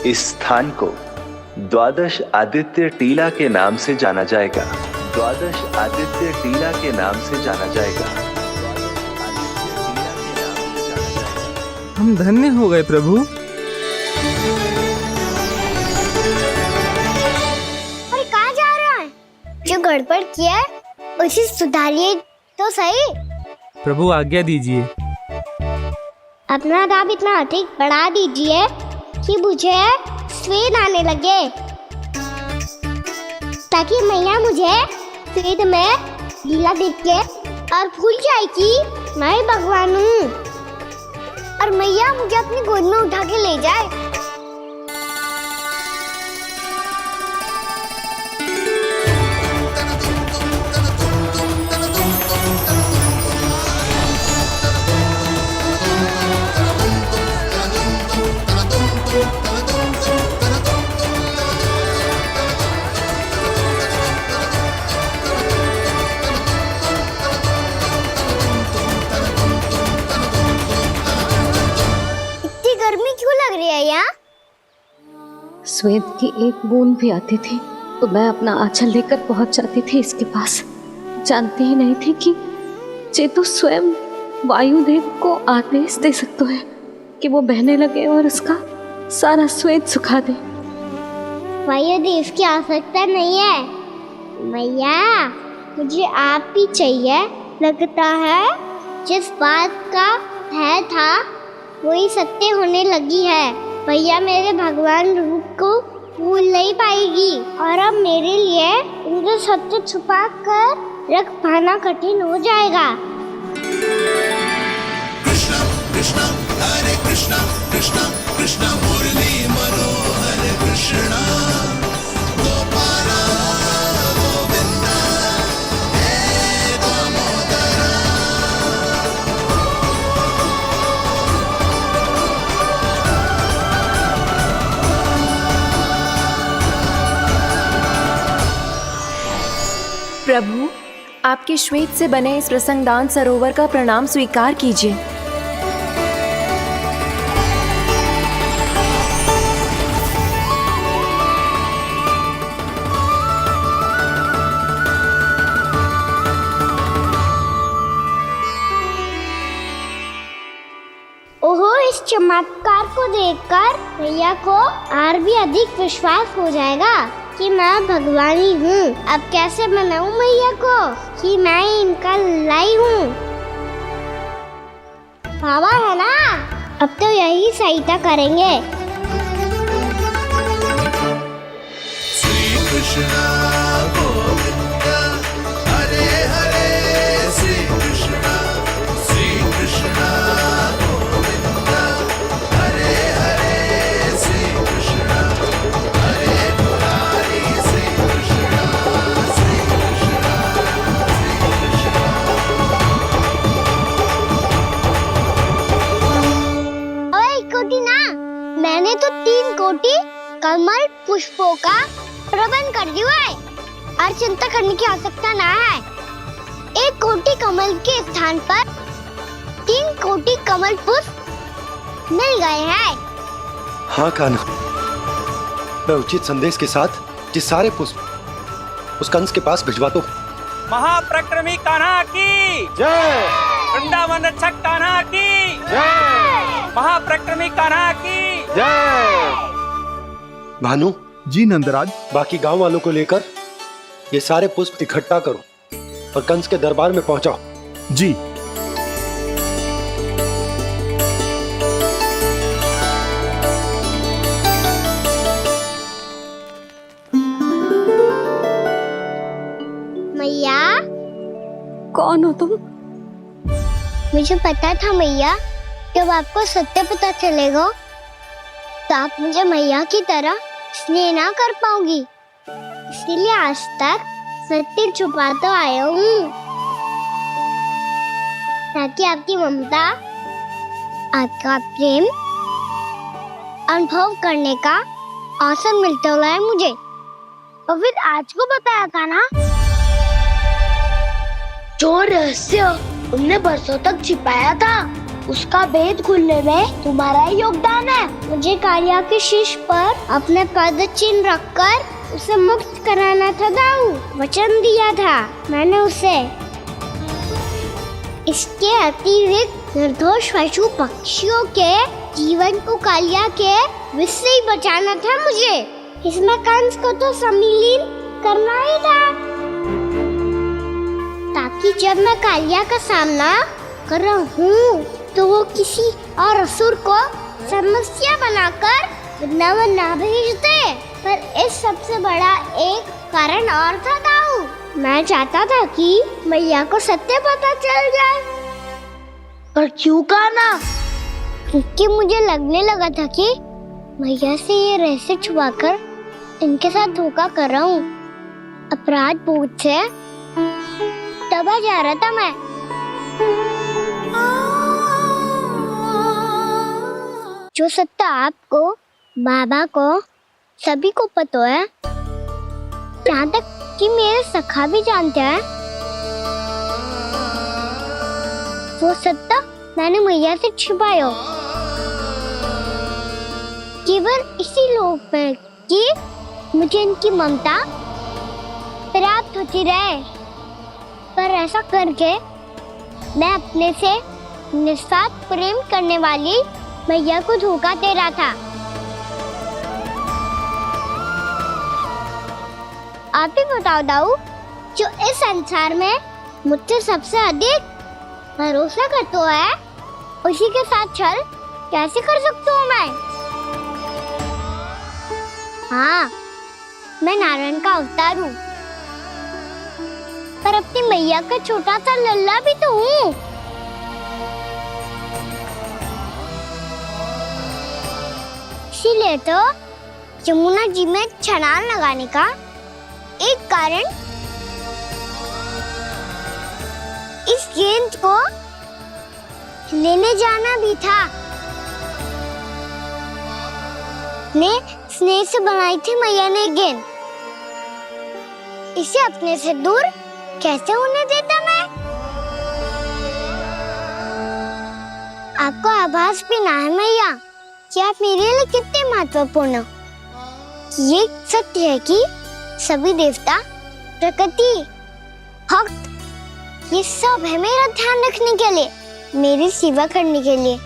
इस स्थान को द्वादश आदित्य टीला के नाम से जाना जाएगा। द्वादश आदित्य टीला के नाम से जाना जाएगा। हम धन्य हो गए प्रभु। अरे कहाँ जा रहा है? जो गड़बड़ किया है उसे सुधारिए तो सही। प्रभु आज्ञा दीजिए। अपना दाब इतना अधिक बढ़ा दीजिए कि मुझे स्वेद आने लगे, ताकि मैया मुझे स्वेद में लीला देख के और भूल जाए कि मैं भगवान हूँ, और मैया मुझे अपनी गोद में उठा के ले जाए। श्वेत की एक बूंद भी आती थी तो मैं अपना आंचल लेकर पहुंच जाती थी इसके पास। जानती ही नहीं थी कि चेतु स्वयं वायुदेव को आदेश दे सकता है कि वो बहने लगे और उसका सारा श्वेत सुखा दे। वायुदेव की आवश्यकता नहीं है मैया, मुझे आप ही चाहिए। लगता है जिस बात का भय था वही सत्य होने लगी है। भैया मेरे भगवान रूप को भूल नहीं पाएगी, और अब मेरे लिए उनके सत्य छुपा कर रख पाना कठिन हो जाएगा। कृष्णा कृष्णा हरे कृष्णा कृष्णा कृष्णा मुरली मनोहर कृष्णा गोपाला गोविंदा हे दामोदरा। प्रभु, आपके श्वेत से बने इस प्रसंगदान सरोवर का प्रणाम स्वीकार कीजिए। ओहो, इस चमत्कार को देखकर भैया को और भी अधिक विश्वास हो जाएगा कि मैं भगवानी हूँ। अब कैसे मनाऊं मैया को कि मैं इनका लाई हूँ। बाबा है ना, अब तो यही सहायता करेंगे। श्री कृष्णा गोविंदा हरे हरे श्री कृष्णा गोविंदा हरे हरे श्री कृष्णा हरे मुरारी श्री कृष्णा श्री कृष्णा श्री कृष्णा। ओए कोटि ना, मैंने तो 3 कोटि कमल पुष्पों का प्रबंध कर दिया है और चिंता करने की आवश्यकता ना है। 1 कोटि कमल के स्थान पर 3 कोटि कमल पुष्प मिल गए हैं। हाँ कान्हा, मैं उचित संदेश के साथ ये सारे पुष्प उस कंस के पास भिजवाता हूँ। महाप्रक्रमी कान्हा की जय। वृंदावन रक्षक कान्हा की जय। महाप्रक्रमी कान्हा की जय। भानु जी नंदराज, बाकी गांव वालों को लेकर ये सारे पुष्प इकट्ठा करो और कंस के दरबार में पहुंचाओ। जी। मैया, कौन हो तुम? मुझे पता था मैया, जब आपको सत्य पता चलेगा तो आप मुझे मैया की तरह स्नेह ना कर पाओगी, इसलिए आज तक सत्य छुपा तो आया हूँ, ताकि आपकी ममता, आपका प्रेम अनुभव करने का अवसर मिलता रहा है मुझे। और फिर आज को बताया था ना, जो रहस्य तुमने बरसों तक छिपाया था, उसका भेद खुलने में तुम्हारा ही योगदान है। मुझे कालिया के शीश पर अपने पद चिन्ह रखकर उसे मुक्त कराना था दाऊ, वचन दिया था मैंने उसे। इसके अतिरिक्त निर्दोष पशु पक्षियों के जीवन को कालिया के विष से ही बचाना था मुझे। इसमें कंस को तो सम्मिलित करना ही था, ताकि जब मैं कालिया का सामना कर रहा हूँ तो वो किसी और असुर को समस्या बनाकर वृंदावन ना भेज दे। पर इस सबसे बड़ा एक कारण और था दाऊ, मैं चाहता था कि मैया को सत्य पता चल जाए। पर क्यों कहा ना? क्योंकि मुझे लगने लगा था कि मैया से ये रहस्य छुपाकर इनके साथ धोखा कर रहा हूँ। अपराध बोझ से दबा जा रहा था मैं। जो सत्य आपको, बाबा को, सभी को पता है, यहाँ तक कि मेरे सखा भी जानते हैं, वो सत्य मैंने मैया से छिपाया केवल इसी लोक में कि मुझे इनकी ममता प्राप्त होती रहे। पर ऐसा करके मैं अपने से निस्वार्थ प्रेम करने वाली मैया को धोखा दे रहा था। आप ही बताओ दाऊ, जो इस संसार में मुझसे सबसे अधिक भरोसा करता है, उसी के साथ छल कैसे कर सकता हूँ मैं? हाँ, मैं नारायण का अवतार हूँ, पर अपनी मैया का छोटा सा लल्ला भी तो हूँ। इसीलिए तो यमुना जी में छलांग लगाने का एक कारण इस गेंद को लेने जाना भी था। स्नेह से बनाई थी मैया ने गेंद, इसे अपने से दूर कैसे होने देता मैं? आपको आभास भी ना है मैया कि आप मेरे लिए कितने महत्वपूर्ण हो। ये सत्य है कि सभी देवता, प्रकृति, भक्त, ये सब है मेरा ध्यान रखने के लिए, मेरी सेवा करने के लिए।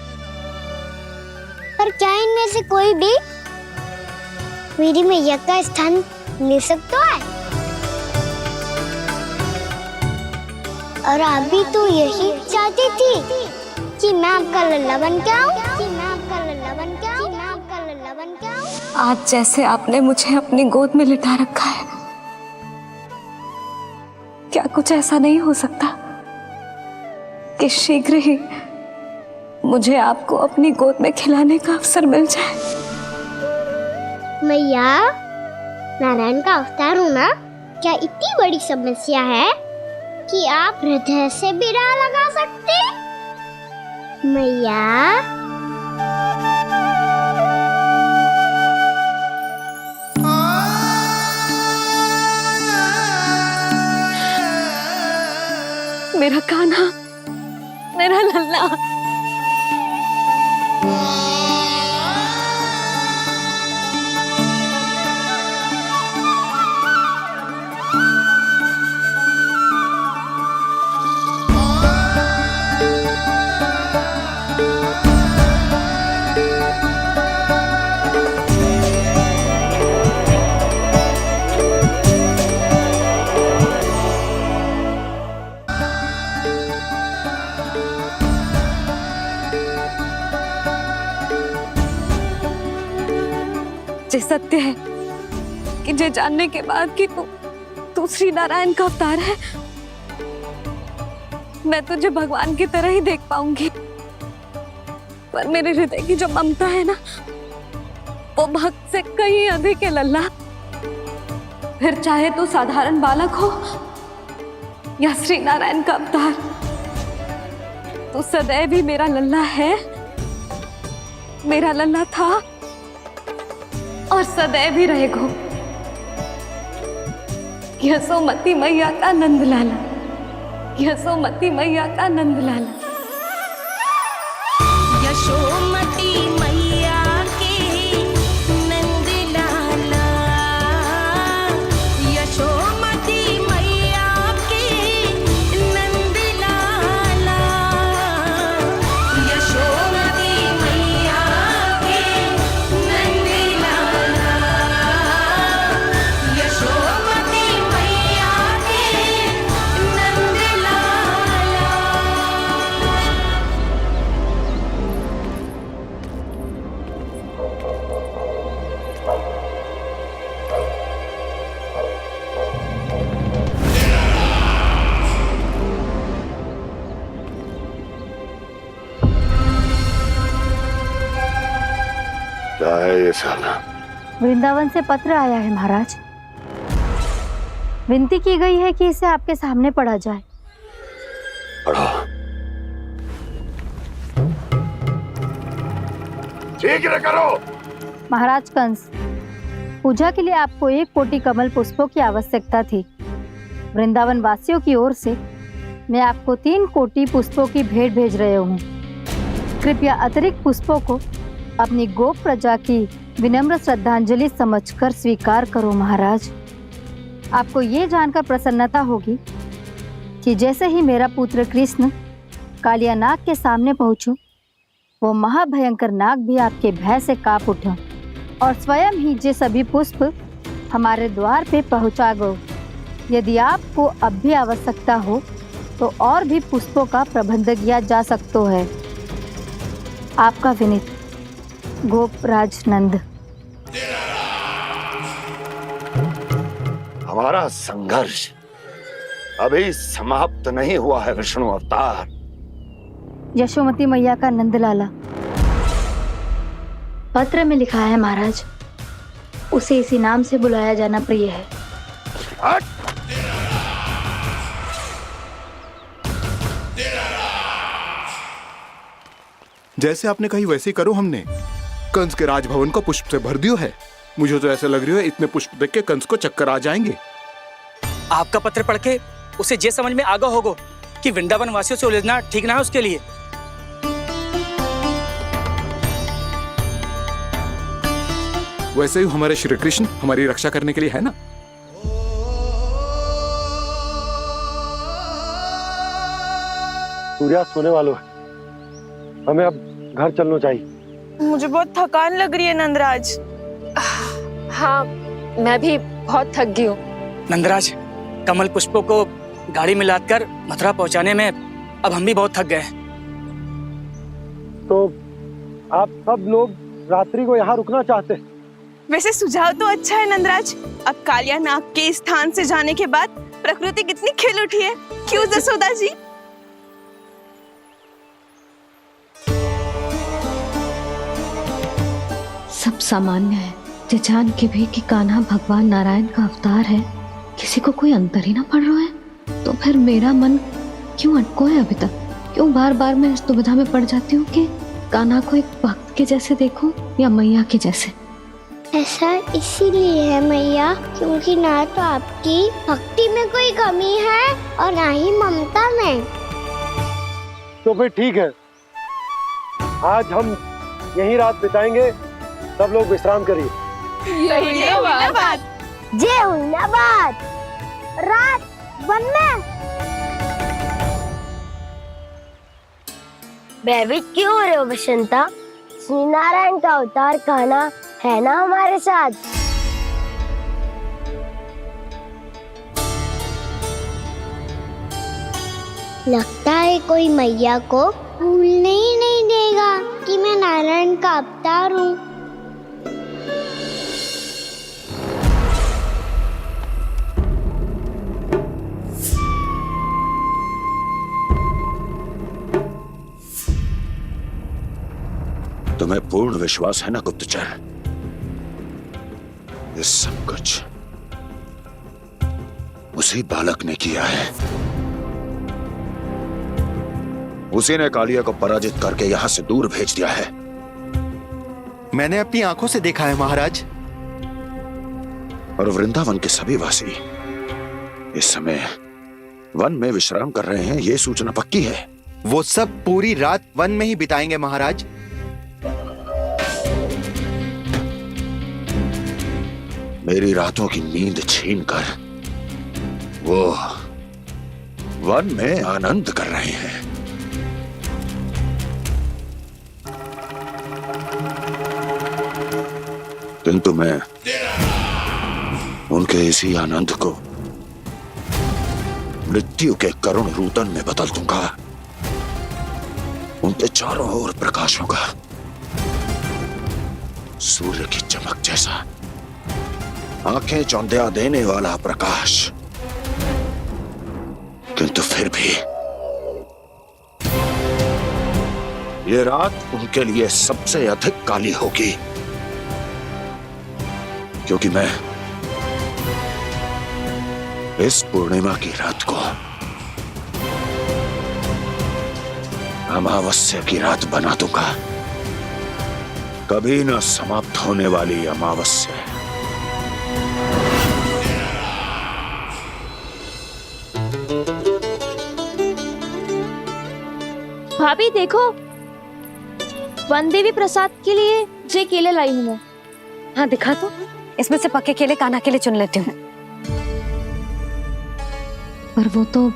पर क्या इनमें से कोई भी मेरी मैया का स्थान ले सकता है? और आप भी तो यही चाहती थी कि मैं आपका लल्ला बन के आऊं, आज जैसे आपने मुझे अपनी गोद में लिटा रखा है, क्या कुछ ऐसा नहीं हो सकता कि शीघ्र ही मुझे आपको अपनी गोद में खिलाने का अवसर मिल जाए? मैया, नारायण का अवतार हूँ ना, क्या इतनी बड़ी समस्या है कि आप हृदय से भी राह लगा सकते? मैया, मेरा कान्हा, मेरा लल्ला। जे सत्य है कि जे जानने के बाद कि तू श्री नारायण का अवतार है, मैं तुझे भगवान की तरह ही देख पाऊंगी। पर मेरे हृदय की जो ममता है ना, वो भक्त से कहीं अधिक है लल्ला। फिर चाहे तू साधारण बालक हो या श्री नारायण का अवतार, तू सदैव ही मेरा लल्ला है, मेरा लल्ला था और सदैव ही रहेगा। यशोमती मैया का नंद लाला, यशोमती मैया का नंद लाला। यशोमती मैया के नंद लाला, यशोमती मैया के नंद लाला, यशोमती मैया के नंद लाला, यशोमती मैया के नंद लाला। क्या है ये साला? वृंदावन से पत्र आया है महाराज। विनती की गई है कि इसे आपके सामने पढ़ा जाए। पढ़ो। शीघ्र करो। महाराज कंस, पूजा के लिए आपको 1 कोटि कमल पुष्पों की आवश्यकता थी। वृंदावन वासियों की ओर से मैं आपको 3 कोटि पुष्पों की भेंट भेज रहे हूँ। कृपया अतिरिक्त पुष्पों को अपनी गोप प्रजा की विनम्र श्रद्धांजलि समझकर स्वीकार करो महाराज। आपको ये जानकर प्रसन्नता होगी कि जैसे ही मेरा पुत्र कृष्ण कालिया नाग के सामने पहुंचो, वो महाभयंकर नाग भी आपके भय से कांप उठा और स्वयं ही ये सभी पुष्प हमारे द्वार पे पहुंचा गो। यदि आपको अब भी आवश्यकता हो तो और भी पुष्पों का प्रबंध किया जा सकता है। आपका विनीत गोपराज नंद। हमारा संघर्ष अभी समाप्त नहीं हुआ है विष्णु अवतार। यशोमती मैया का नंदलाला। पत्र में लिखा है महाराज, उसे इसी नाम से बुलाया जाना प्रिय है। जैसे आपने कही वैसे ही करो। हमने कंस के राजभवन को पुष्प से भर दियो है। मुझे तो ऐसा लग रही है इतने पुष्प देख के कंस को चक्कर आ जाएंगे। आपका पत्र पढ़ के उसे ये समझ में आगा होगा कि वृंदावन वासियों से उलझना ठीक ना है उसके लिए। वैसे ही हमारे श्री कृष्ण हमारी रक्षा करने के लिए है ना। सूर्यास्त होने वाला है, हमें अब घर चलना चाहिए। मुझे बहुत थकान लग रही है नंदराज। हाँ, मैं भी बहुत थक गई हूँ। नंदराज, कमल पुष्पों को गाड़ी में लादकर मथुरा पहुंचाने में अब हम भी बहुत थक गए। तो आप सब लोग रात्रि को यहाँ रुकना चाहते हैं? वैसे सुझाव तो अच्छा है नंदराज। अब कालिया नाग के स्थान से जाने के बाद प्रकृति कितनी खिल उठी है, क्यों जसोदा जी? सब सामान्य है, ये जान के भी कि कान्हा भगवान नारायण का अवतार है, किसी को कोई अंतर ही ना पड़ रहा है। तो फिर मेरा मन क्यों अटको है अभी तक? क्यों बार बार मैं इस दुविधा में पड़ जाती हूँ कि कान्हा को एक भक्त के जैसे देखूं या मैया के जैसे? ऐसा इसीलिए है मैया, क्योंकि ना तो आपकी भक्ति में कोई कमी है और ना ही ममता में। तो फिर ठीक है, आज हम यहीं रात बिताएंगे। सब लोग विश्राम करिए। जय हुन्नाबाद। रात बनना। भयभीत क्यों हो रहे हो बसंता? श्री नारायण का अवतार कान्हा है ना हमारे साथ। लगता है कोई मैया को भूलने ही नहीं देगा कि मैं नारायण का अवतार हूँ। तुम्हें पूर्ण विश्वास है ना गुप्तचर? ये सब कुछ उसी बालक ने किया है। उसी ने कालिया को पराजित करके यहां से दूर भेज दिया है। मैंने अपनी आंखों से देखा है महाराज। और वृंदावन के सभी वासी इस समय वन में विश्राम कर रहे हैं, ये सूचना पक्की है। वो सब पूरी रात वन में ही बिताएंगे महाराज। मेरी रातों की नींद छीनकर वो वन में आनंद कर रहे हैं। किंतु मैं उनके इसी आनंद को मृत्यु के करुण रूतन में बदल दूंगा। उनके चारों ओर प्रकाश होगा, सूर्य की चमक जैसा, आंखें चौंधिया देने वाला प्रकाश। किंतु फिर भी ये रात उनके लिए सबसे अधिक काली होगी, क्योंकि मैं इस पूर्णिमा की रात को अमावस्या की रात बना दूंगा, कभी न समाप्त होने वाली अमावस्या। भाभी देखो, वन देवी प्रसाद के लिए जे केले लाई हूँ मैं। हाँ दिखा तो, इसमें से पक्के केले कान्हा के लिए चुन लेती हूँ। पर वो तो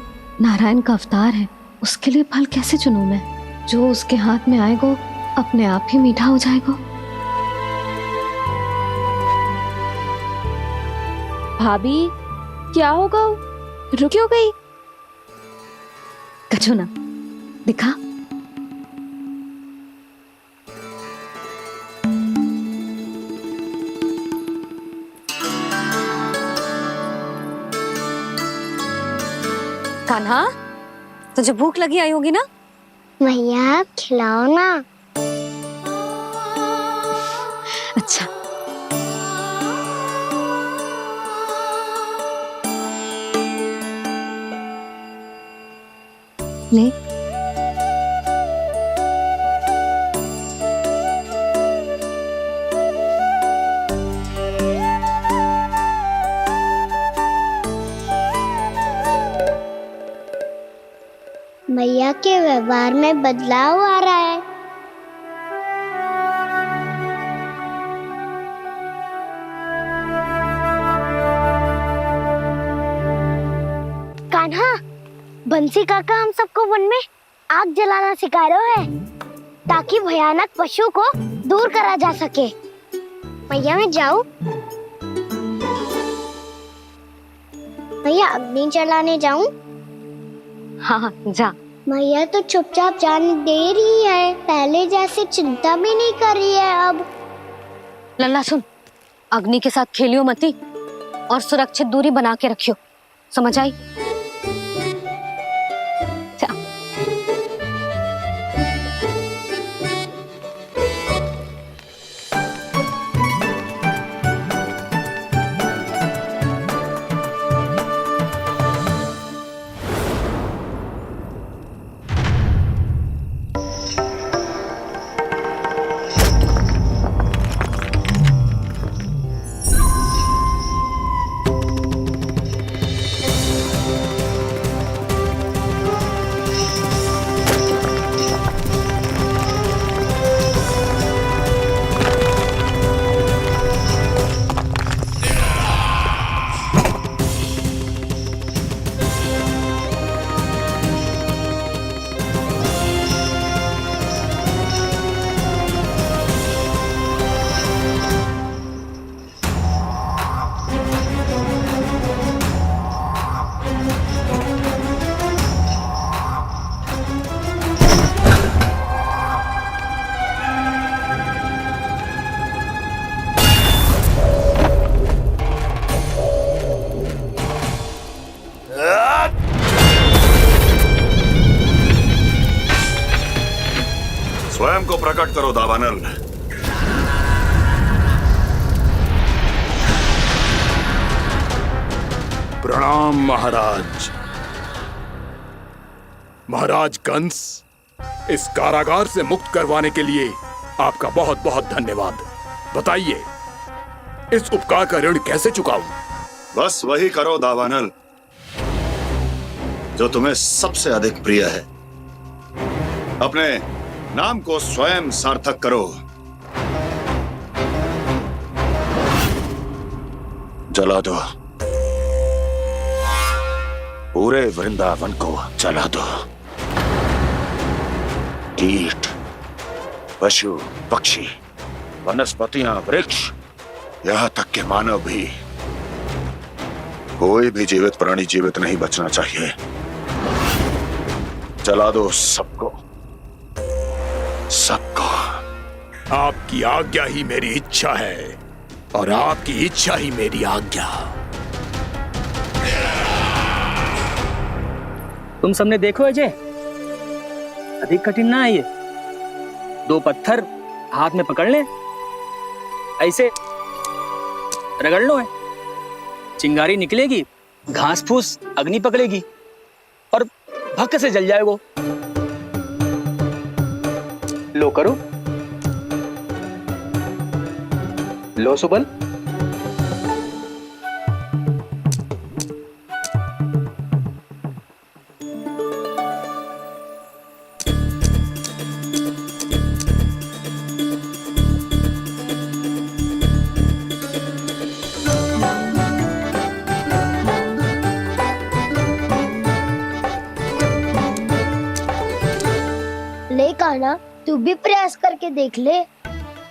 नारायण का अवतार है, उसके लिए फल कैसे चुनूं मैं? जो उसके हाथ में आएगा अपने आप ही मीठा हो जाएगा। भाभी क्या होगा, रुक क्यों गई? कछू ना दिखा। कान्हा, तुझे भूख लगी आई होगी ना? भैया खिलाओ ना। अच्छा। ले। भैया के व्यवहार में बदलाव आ रहा है। कान्हा, बंसी काका हम सबको वन में आग जलाना सिखा रहे हैं, ताकि भयानक पशु को दूर करा जा सके। भैया मैं जाऊं? भैया अग्नि जलाने जाऊं? हाँ जा। भैया तो चुपचाप जाने दे रही है, पहले जैसे चिंता भी नहीं कर रही है अब। लल्ला सुन, अग्नि के साथ खेलियो मती और सुरक्षित दूरी बना के रखियो, समझ आई? करो दावानल। प्रणाम महाराज। महाराज कंस, इस कारागार से मुक्त करवाने के लिए आपका बहुत बहुत धन्यवाद। बताइए, इस उपकार का ऋण कैसे चुकाऊं? बस वही करो दावानल जो तुम्हें सबसे अधिक प्रिय है। अपने नाम को स्वयं सार्थक करो। जला दो, पूरे वृंदावन को जला दो। कीट, पशु, पक्षी, वनस्पतियां, वृक्ष, यहां तक के मानव भी, कोई भी जीवित प्राणी जीवित नहीं बचना चाहिए। जला दो सबको, सबको। आपकी आज्ञा ही मेरी इच्छा है और आपकी इच्छा ही मेरी आज्ञा। तुम सबने देखो अजय, अधिक कठिन ना है ये। 2 पत्थर हाथ में पकड़ ले, ऐसे रगड़ लो है, चिंगारी निकलेगी, घास फूस अग्नि पकड़ेगी और भक्क से जल जाएगा। लो करो, लो सुबल। ले कान्हा, तू भी प्रयास करके देख ले।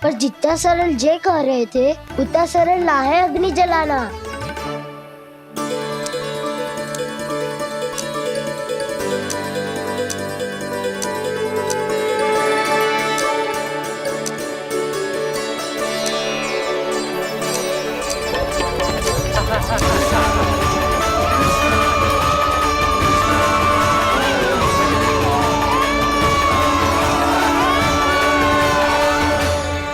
पर जितना सरल जय कह रहे थे उतना सरल ना है अग्नि जलाना।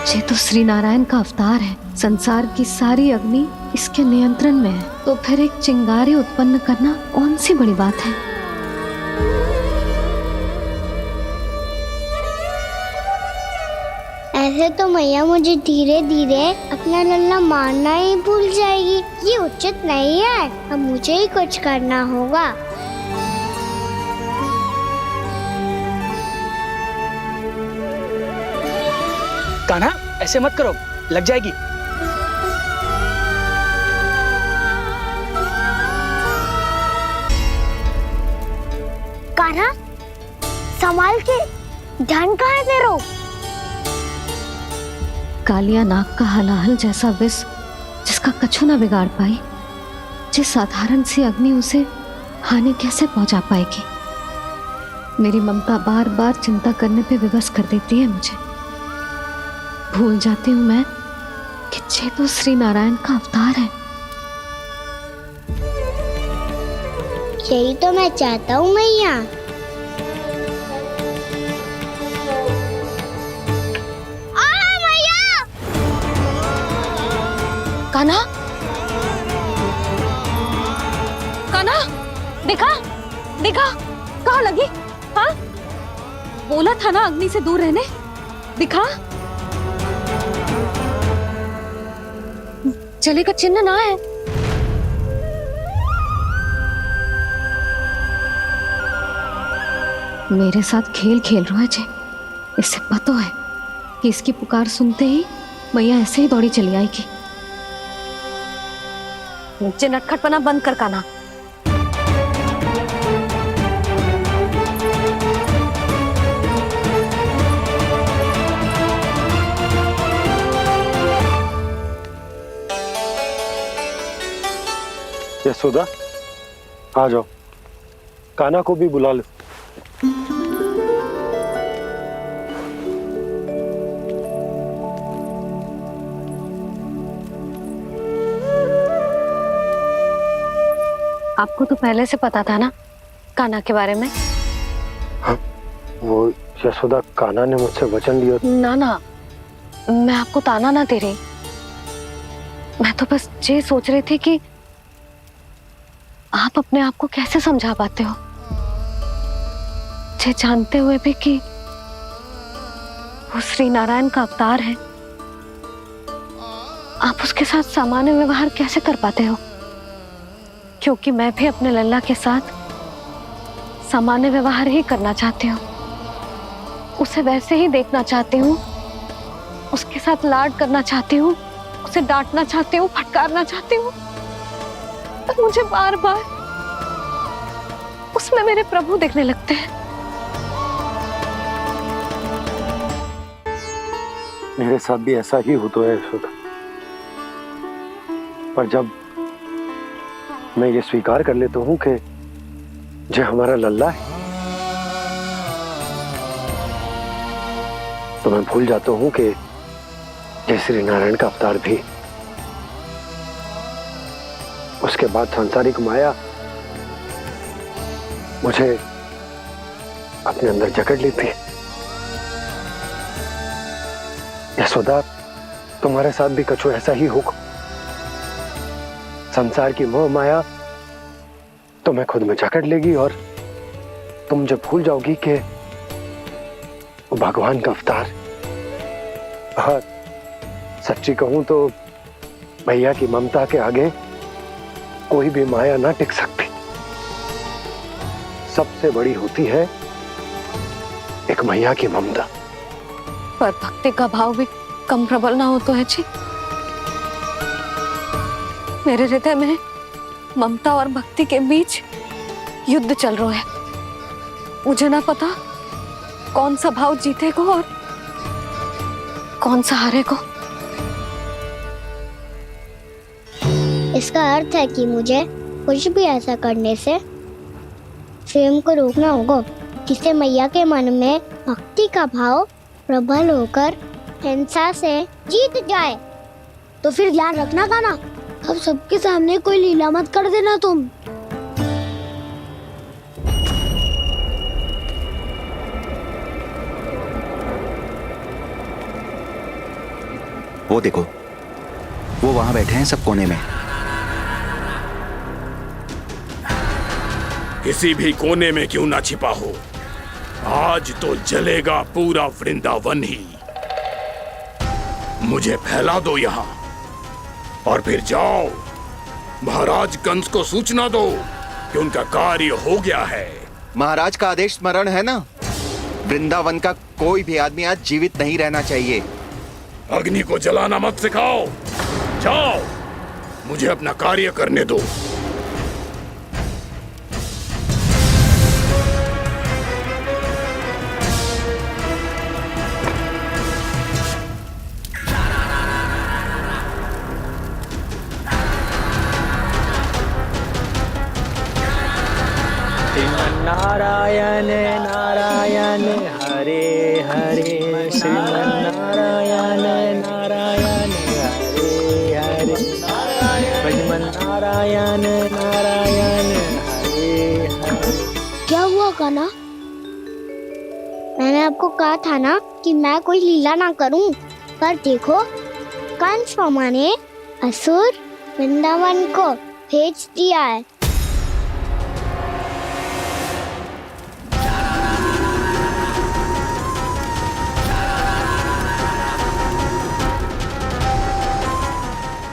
ये तो श्री नारायण का अवतार है। संसार की सारी अग्नि इसके नियंत्रण में है, तो फिर एक चिंगारी उत्पन्न करना कौन सी बड़ी बात है। ऐसे तो मैया मुझे धीरे धीरे अपना लल्ला मारना ही भूल जाएगी। ये उचित नहीं है, अब मुझे ही कुछ करना होगा। कान्हा, ऐसे मत करो, लग जाएगी। कान्हा, संभाल के, ध्यान कहाँ है तेरो? कालिया नाग का हलाहल जैसा विष जिसका कछु न बिगाड़ पाई, जिस साधारण सी अग्नि उसे हानि कैसे पहुंचा पाएगी। मेरी ममता बार बार चिंता करने पे विवश कर देती है मुझे। भूल जाती हूँ मैं कि ये तो श्री नारायण का अवतार है। यही तो मैं चाहता हूँ मैया। कान्हा, कान्हा, देखा देखा, कहाँ लगी? हाँ, बोला था ना अग्नि से दूर रहने। दिखा, जले का चिन्ह ना है। मेरे साथ खेल खेल रहा है जे। इससे पता है कि इसकी पुकार सुनते ही मैया ऐसे ही दौड़ी चली आएगी। नीचे नटखटपना बंद कर कान्हा। यशोदा, आ जाओ, कान्हा को भी बुला लो। आपको तो पहले से पता था ना कान्हा के बारे में? हाँ, वो यशोदा, कान्हा ने मुझसे वचन लिया। ना ना, मैं आपको ताना ना दे रही। मैं तो बस ये सोच रही थी कि आप अपने आप को कैसे समझा पाते हो, ये जानते हुए भी कि वो श्री नारायण का अवतार है। आप उसके साथ सामान्य व्यवहार कैसे कर पाते हो? क्योंकि मैं भी अपने लल्ला के साथ सामान्य व्यवहार ही करना चाहती हूँ। उसे वैसे ही देखना चाहती हूँ, उसके साथ लाड करना चाहती हूँ, उसे डांटना चाहती हूँ, फटकारना चाहती हूँ। पर मुझे बार बार उसमें मेरे प्रभु दिखने लगते हैं। मेरे साथ भी ऐसा ही होता है यशोदा। पर जब मैं ये स्वीकार कर लेता हूँ कि जो हमारा लल्ला है, तो मैं भूल जाता हूँ कि जय श्री नारायण का अवतार भी। उसके बाद सांसारिक माया मुझे अपने अंदर जकड़ लेती है। यशोदा, तुम्हारे साथ भी कछु ऐसा ही होगा। संसार की मोह माया तुम्हें खुद में जकड़ लेगी और तुम जब भूल जाओगी कि वो भगवान का अवतार। और सच्ची कहूं तो भैया की ममता के आगे कोई भी माया ना टिक सकती। सबसे बड़ी होती है एक मैया की ममता। पर भक्ति का भाव भी कम प्रबल ना हो तो है जी। मेरे हृदय में ममता और भक्ति के बीच युद्ध चल रहा है। मुझे ना पता कौन सा भाव जीतेगा और कौन सा हारेगा। इसका अर्थ है कि मुझे कुछ भी ऐसा करने से स्वयं को रोकना होगा, जिससे मैया के मन में भक्ति का भाव प्रबल होकर हिंसा से जीत जाए। तो फिर ध्यान रखना कान्हा, अब सबके सामने कोई लीला मत कर देना तुम। वो देखो, वो वहां बैठे हैं सब कोने में। किसी भी कोने में क्यों ना छिपा हो, आज तो जलेगा पूरा वृंदावन ही। मुझे फैला दो यहाँ और फिर जाओ महाराज कंस को सूचना दो कि उनका कार्य हो गया है। महाराज का आदेश स्मरण है ना, वृंदावन का कोई भी आदमी आज जीवित नहीं रहना चाहिए। अग्नि को जलाना मत सिखाओ, जाओ मुझे अपना कार्य करने दो। नारायण नारायण हरे हरे, श्रीमन्नारायण नारायण हरे हरे, श्रीमन्नारायण नारायण हरे हरे। क्या हुआ कान्हा? मैंने आपको कहा था ना कि मैं कोई लीला ना करूं, पर देखो कंस मामा ने असुर वृंदावन को भेज दिया है।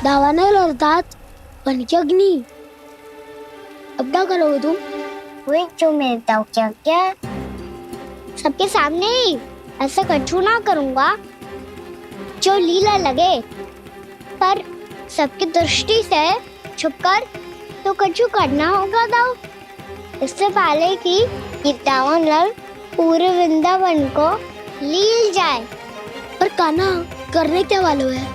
दावानल अर्थात पंचअग्नि। अब क्या करोगे तुम? वही जो मैं क्या क्या सबके सामने ही ऐसा कछु ना करूंगा जो लीला लगे, पर सबकी दृष्टि से छुपकर तो कछु करना होगा दाव। इससे पहले कि ये दावानल पूरे वृंदावन को लील जाए। पर कान्हा करने क्या वाले है?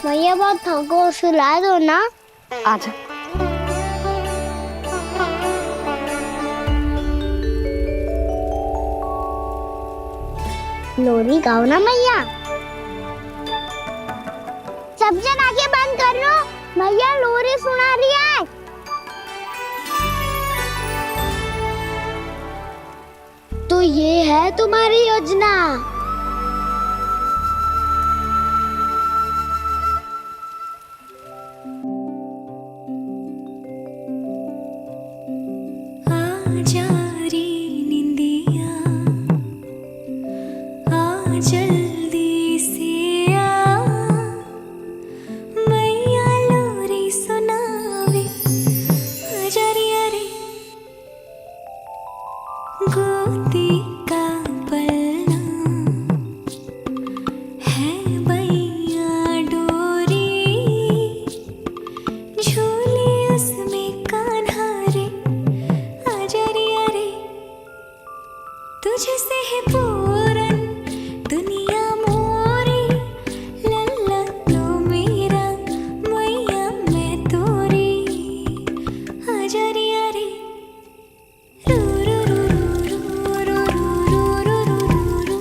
भैया बहुत थको, सुला दो ना। आजा। लोरी गाओ ना मैया। सब जन आंखें बंद कर लो, मैया लोरी सुना रही है। तो ये है तुम्हारी योजना। आजा रे निंदिया, आ जल्दी से आ, मैया लोरी सुनावे, आजा रे अरे गोदी का पलना है मैया डोरी, झूले उसमें कान्हा रे, आजा रे अरे तुझसे है पूरन दुनिया मोरी, लल्ला तो मेरा मैया मैं तोरी, आजा रे अरे रू रू रू रू रू रू रू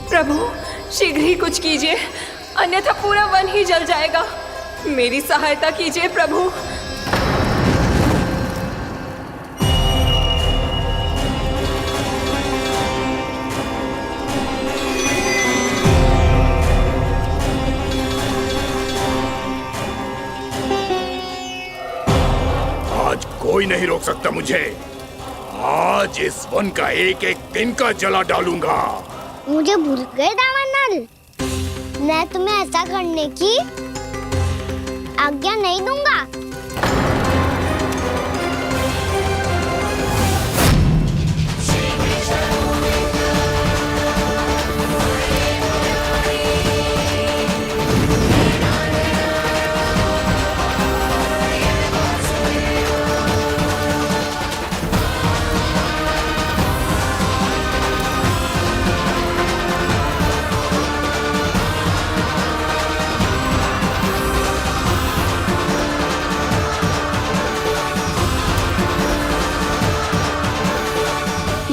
प्रभु शीघ्र ही कुछ कीजिए, अन्यथा पूरा वन ही जल जाएगा। मेरी सहायता कीजिए प्रभु। आज कोई नहीं रोक सकता मुझे। आज इस वन का एक एक दिन का जला डालूंगा। मुझे भूल गए दामन नल, मैं तुम्हें ऐसा करने की आज्ञा नहीं दूंगा।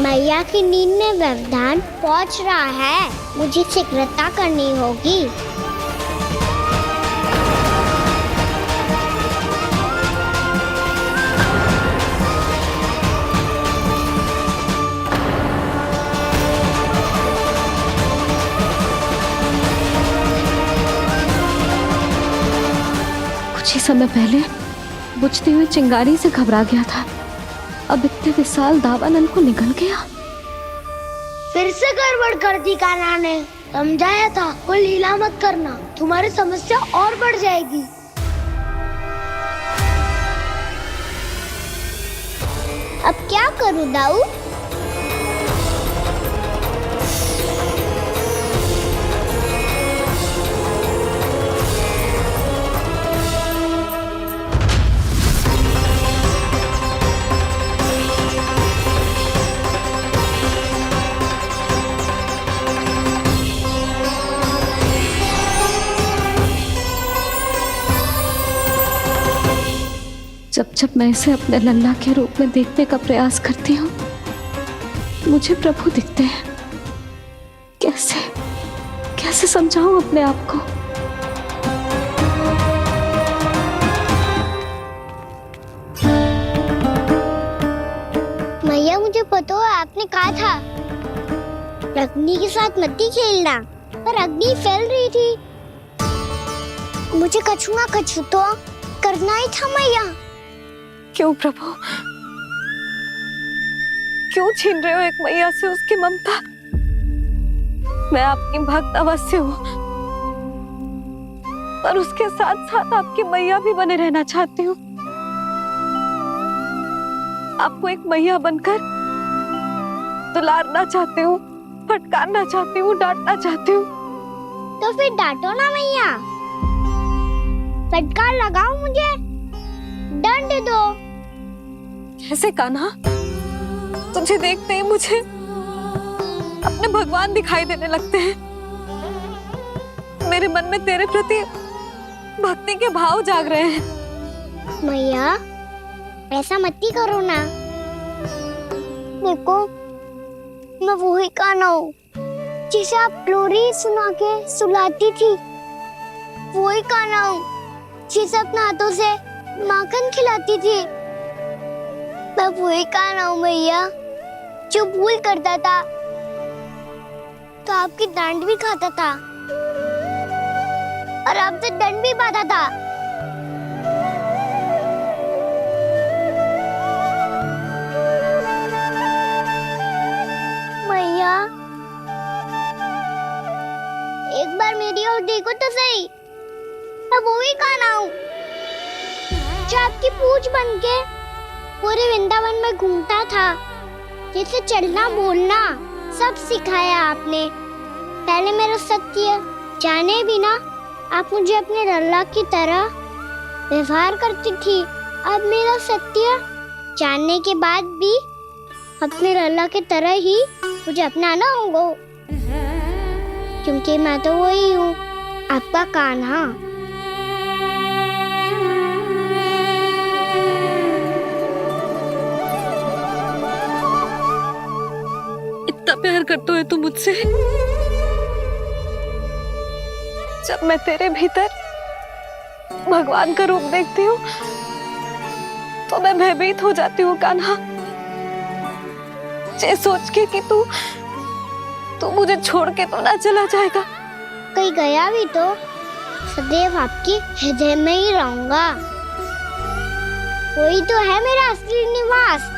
मैया की नींद में व्यवधान पहुंच रहा है, मुझे शीघ्रता करनी होगी। कुछ ही समय पहले बुझती हुई चिंगारी से घबरा गया था, अब इतने विशाल दावानल को निगल गया। फिर से गड़बड़ कर दी कान्हा ने। समझाया था कोई लीला मत करना, तुम्हारी समस्या और बढ़ जाएगी। अब क्या करूं दाऊ? जब जब मैं इसे अपने लल्ला के रूप में देखने का प्रयास करती हूँ, मुझे प्रभु दिखते हैं। कैसे कैसे समझाऊं अपने आप को? मैया मुझे पता है आपने कहा था अग्नि के साथ मत ही खेलना, पर अग्नि फैल रही थी। मुझे कछुआ कछु तो करना ही था मैया। क्यों प्रभु, क्यों छीन रहे हो एक मैया से उसकी ममता? मैं आपकी भक्त अवश्य हूँ, पर उसके साथ साथ आपकी मैया भी बने रहना चाहती हूँ। आपको एक मैया बनकर दुलारना चाहती हूँ, फटकारना चाहती हूँ, डांटना चाहती हूँ। तो फिर डांटो ना मैया, फटकार लगाओ, मुझे दंड दो। कैसे कान्हा? तुझे देखते ही मुझे अपने भगवान दिखाई देने लगते हैं। मेरे मन में तेरे प्रति भक्ति के भाव जाग रहे हैं। मैया ऐसा मत ही करो ना। देखो मैं वही कान्हा हूँ जिसे आप लोरी सुना के सुलाती थी। वही कान्हा हूँ जिसे अपने हाथों से माखन खिलाती थी। मैं वही कान्हा हूँ मैया जो भूल करता था तो आपकी डांट भी खाता था और आपसे दंड भी पाता था। मैया एक बार मेरी ओर देखो तो सही। मैं वही कान्हा हूँ जो आपकी पूछ बनके पूरे वृंदावन में घूमता था, जिसे चलना बोलना सब सिखाया आपने। पहले मेरा सत्य जाने बिना आप मुझे अपने लल्ला की तरह व्यवहार करती थी। अब मेरा सत्य जानने के बाद भी अपने लल्ला की तरह ही मुझे अपनाना होगा, क्योंकि मैं तो वही हूँ, आपका कान्हा। इतना प्यार करते हो तुम मुझसे? जब मैं तेरे भीतर भगवान का रूप देखती हूँ तो मैं भयभीत हो जाती हूँ कान्हा। ये सोच के कि तू मुझे छोड़ के तो ना चला जाएगा। कहीं गया भी तो सदैव आपके हृदय में ही रहूंगा। वही तो है मेरा असली निवास।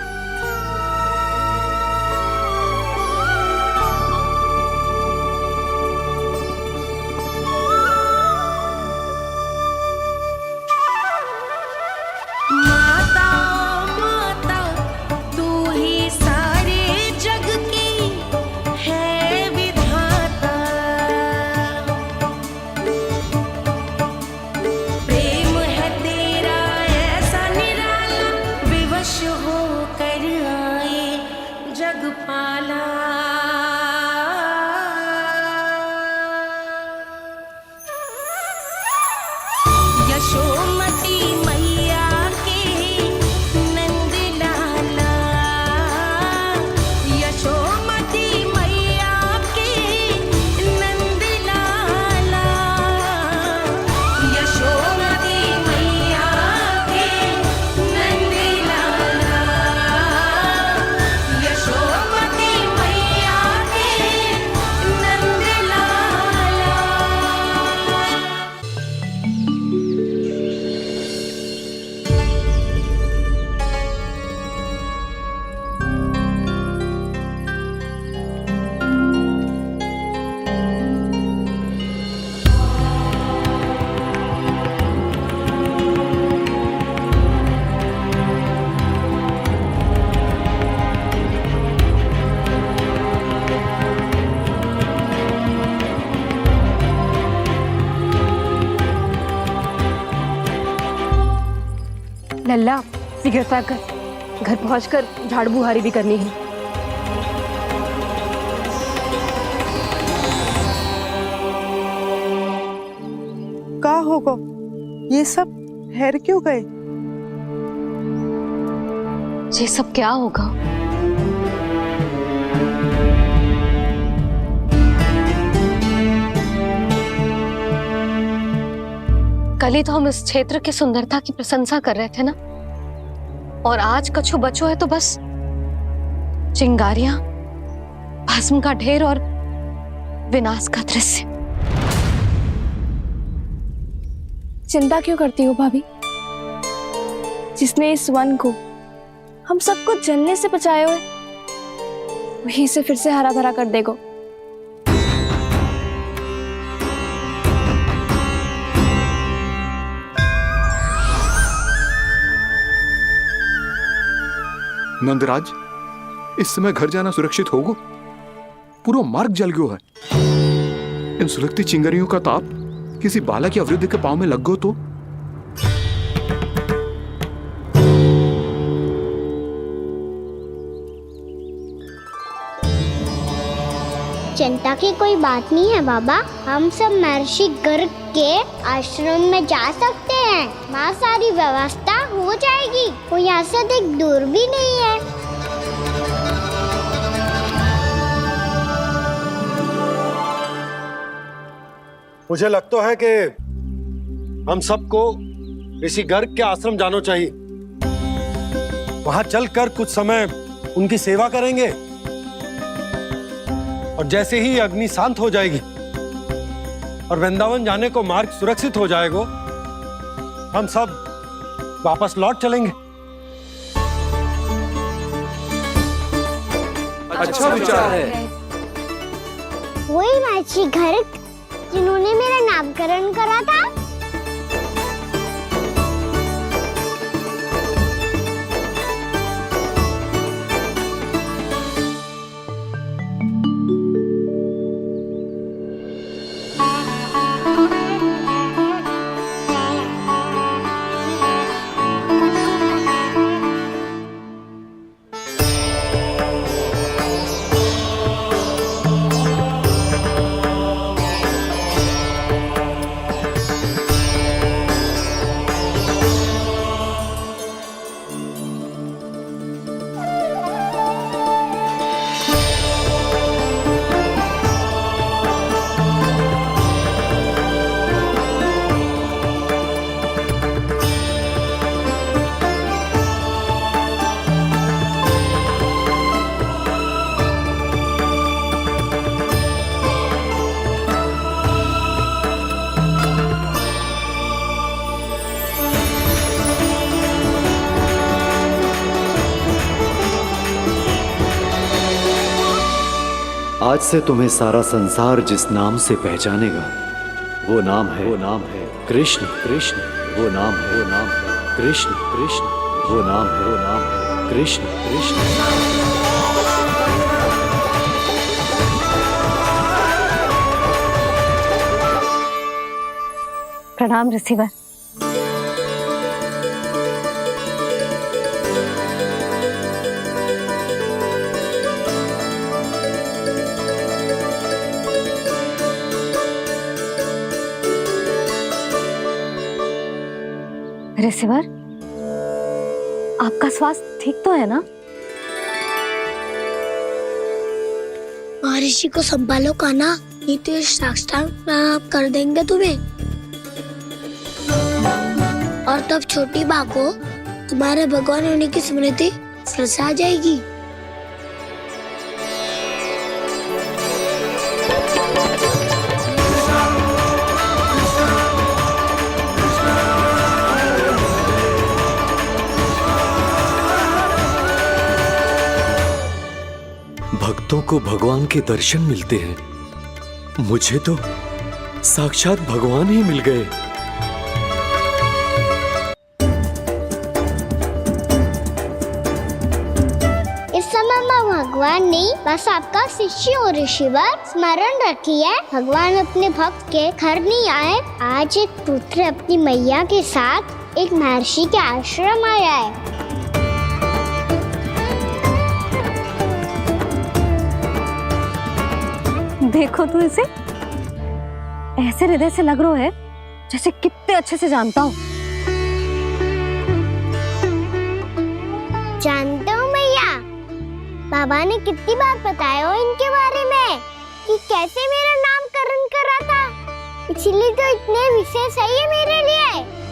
लल्ला शीघ्र सा कर, घर पहुंचकर झाड़ बुहारी भी करनी है। का होगा? ये सब ठहर क्यों गए? ये सब क्या होगा? कल ही तो हम इस क्षेत्र की सुंदरता की प्रशंसा कर रहे थे ना, और आज कछु बचो है तो बस चिंगारियां, भस्म का ढेर और विनाश का दृश्य। चिंता क्यों करती हो भाभी? जिसने इस वन को हम सबको जलने से बचाए हुए, वहीं से फिर से हरा भरा कर देगा। नंदराज, इस समय घर जाना सुरक्षित होगो? पूरा मार्ग जल गयो है। इन सुलगती चिंगरियों का ताप किसी बालक या वृद्ध के पांव में लग गो तो? चिंता की कोई बात नहीं है बाबा, हम सब महर्षि गर्ग के आश्रम में जा सकते हैं। वहाँ सारी व्यवस्था हो जाएगी, वो यहाँ से अधिक दूर भी नहीं है। मुझे लगता है कि हम सबको ऋषि गर्ग के आश्रम जाना चाहिए। वहां चलकर कुछ समय उनकी सेवा करेंगे और जैसे ही अग्नि शांत हो जाएगी और वृंदावन जाने को मार्ग सुरक्षित हो जाएगा, हम सब वापस लौट चलेंगे। अच्छा विचार है। वही महर्षि गर्ग जिन्होंने मेरा नामकरण करा था। आज से तुम्हें सारा संसार जिस नाम से पहचानेगा वो नाम है कृष्ण। कृष्ण वो नाम है कृष्ण। कृष्ण वो नाम है कृष्ण। कृष्ण प्रणाम ऋषिवर। ऋषिवर, आपका स्वास्थ्य ठीक तो है ना? महर्षि को संभालो कान्हा, नहीं तो ये साष्टांग प्रणाम कर देंगे तुम्हें। और तब छोटी बा को तुम्हारे भगवान होने की स्मृति फिर से आ जाएगी। भक्तों को भगवान के दर्शन मिलते हैं, मुझे तो साक्षात भगवान ही मिल गए। इस समय मैं भगवान नहीं, बस आपका शिष्य हूँ ऋषिवर। स्मरण रखिए, भगवान अपने भक्त के घर नहीं आए। आज एक पुत्र अपनी मैया के साथ एक महर्षि के आश्रम आया है। देखो तू इसे, ऐसे हृदय से लग रहा है जैसे कितने अच्छे से जानता हूँ। जानता हूँ मैया, बाबा ने कितनी बार बताया हो इनके बारे में कि कैसे मेरा नामकरण करा था, इसीलिए तो इतने विशेष है ये मेरे लिए।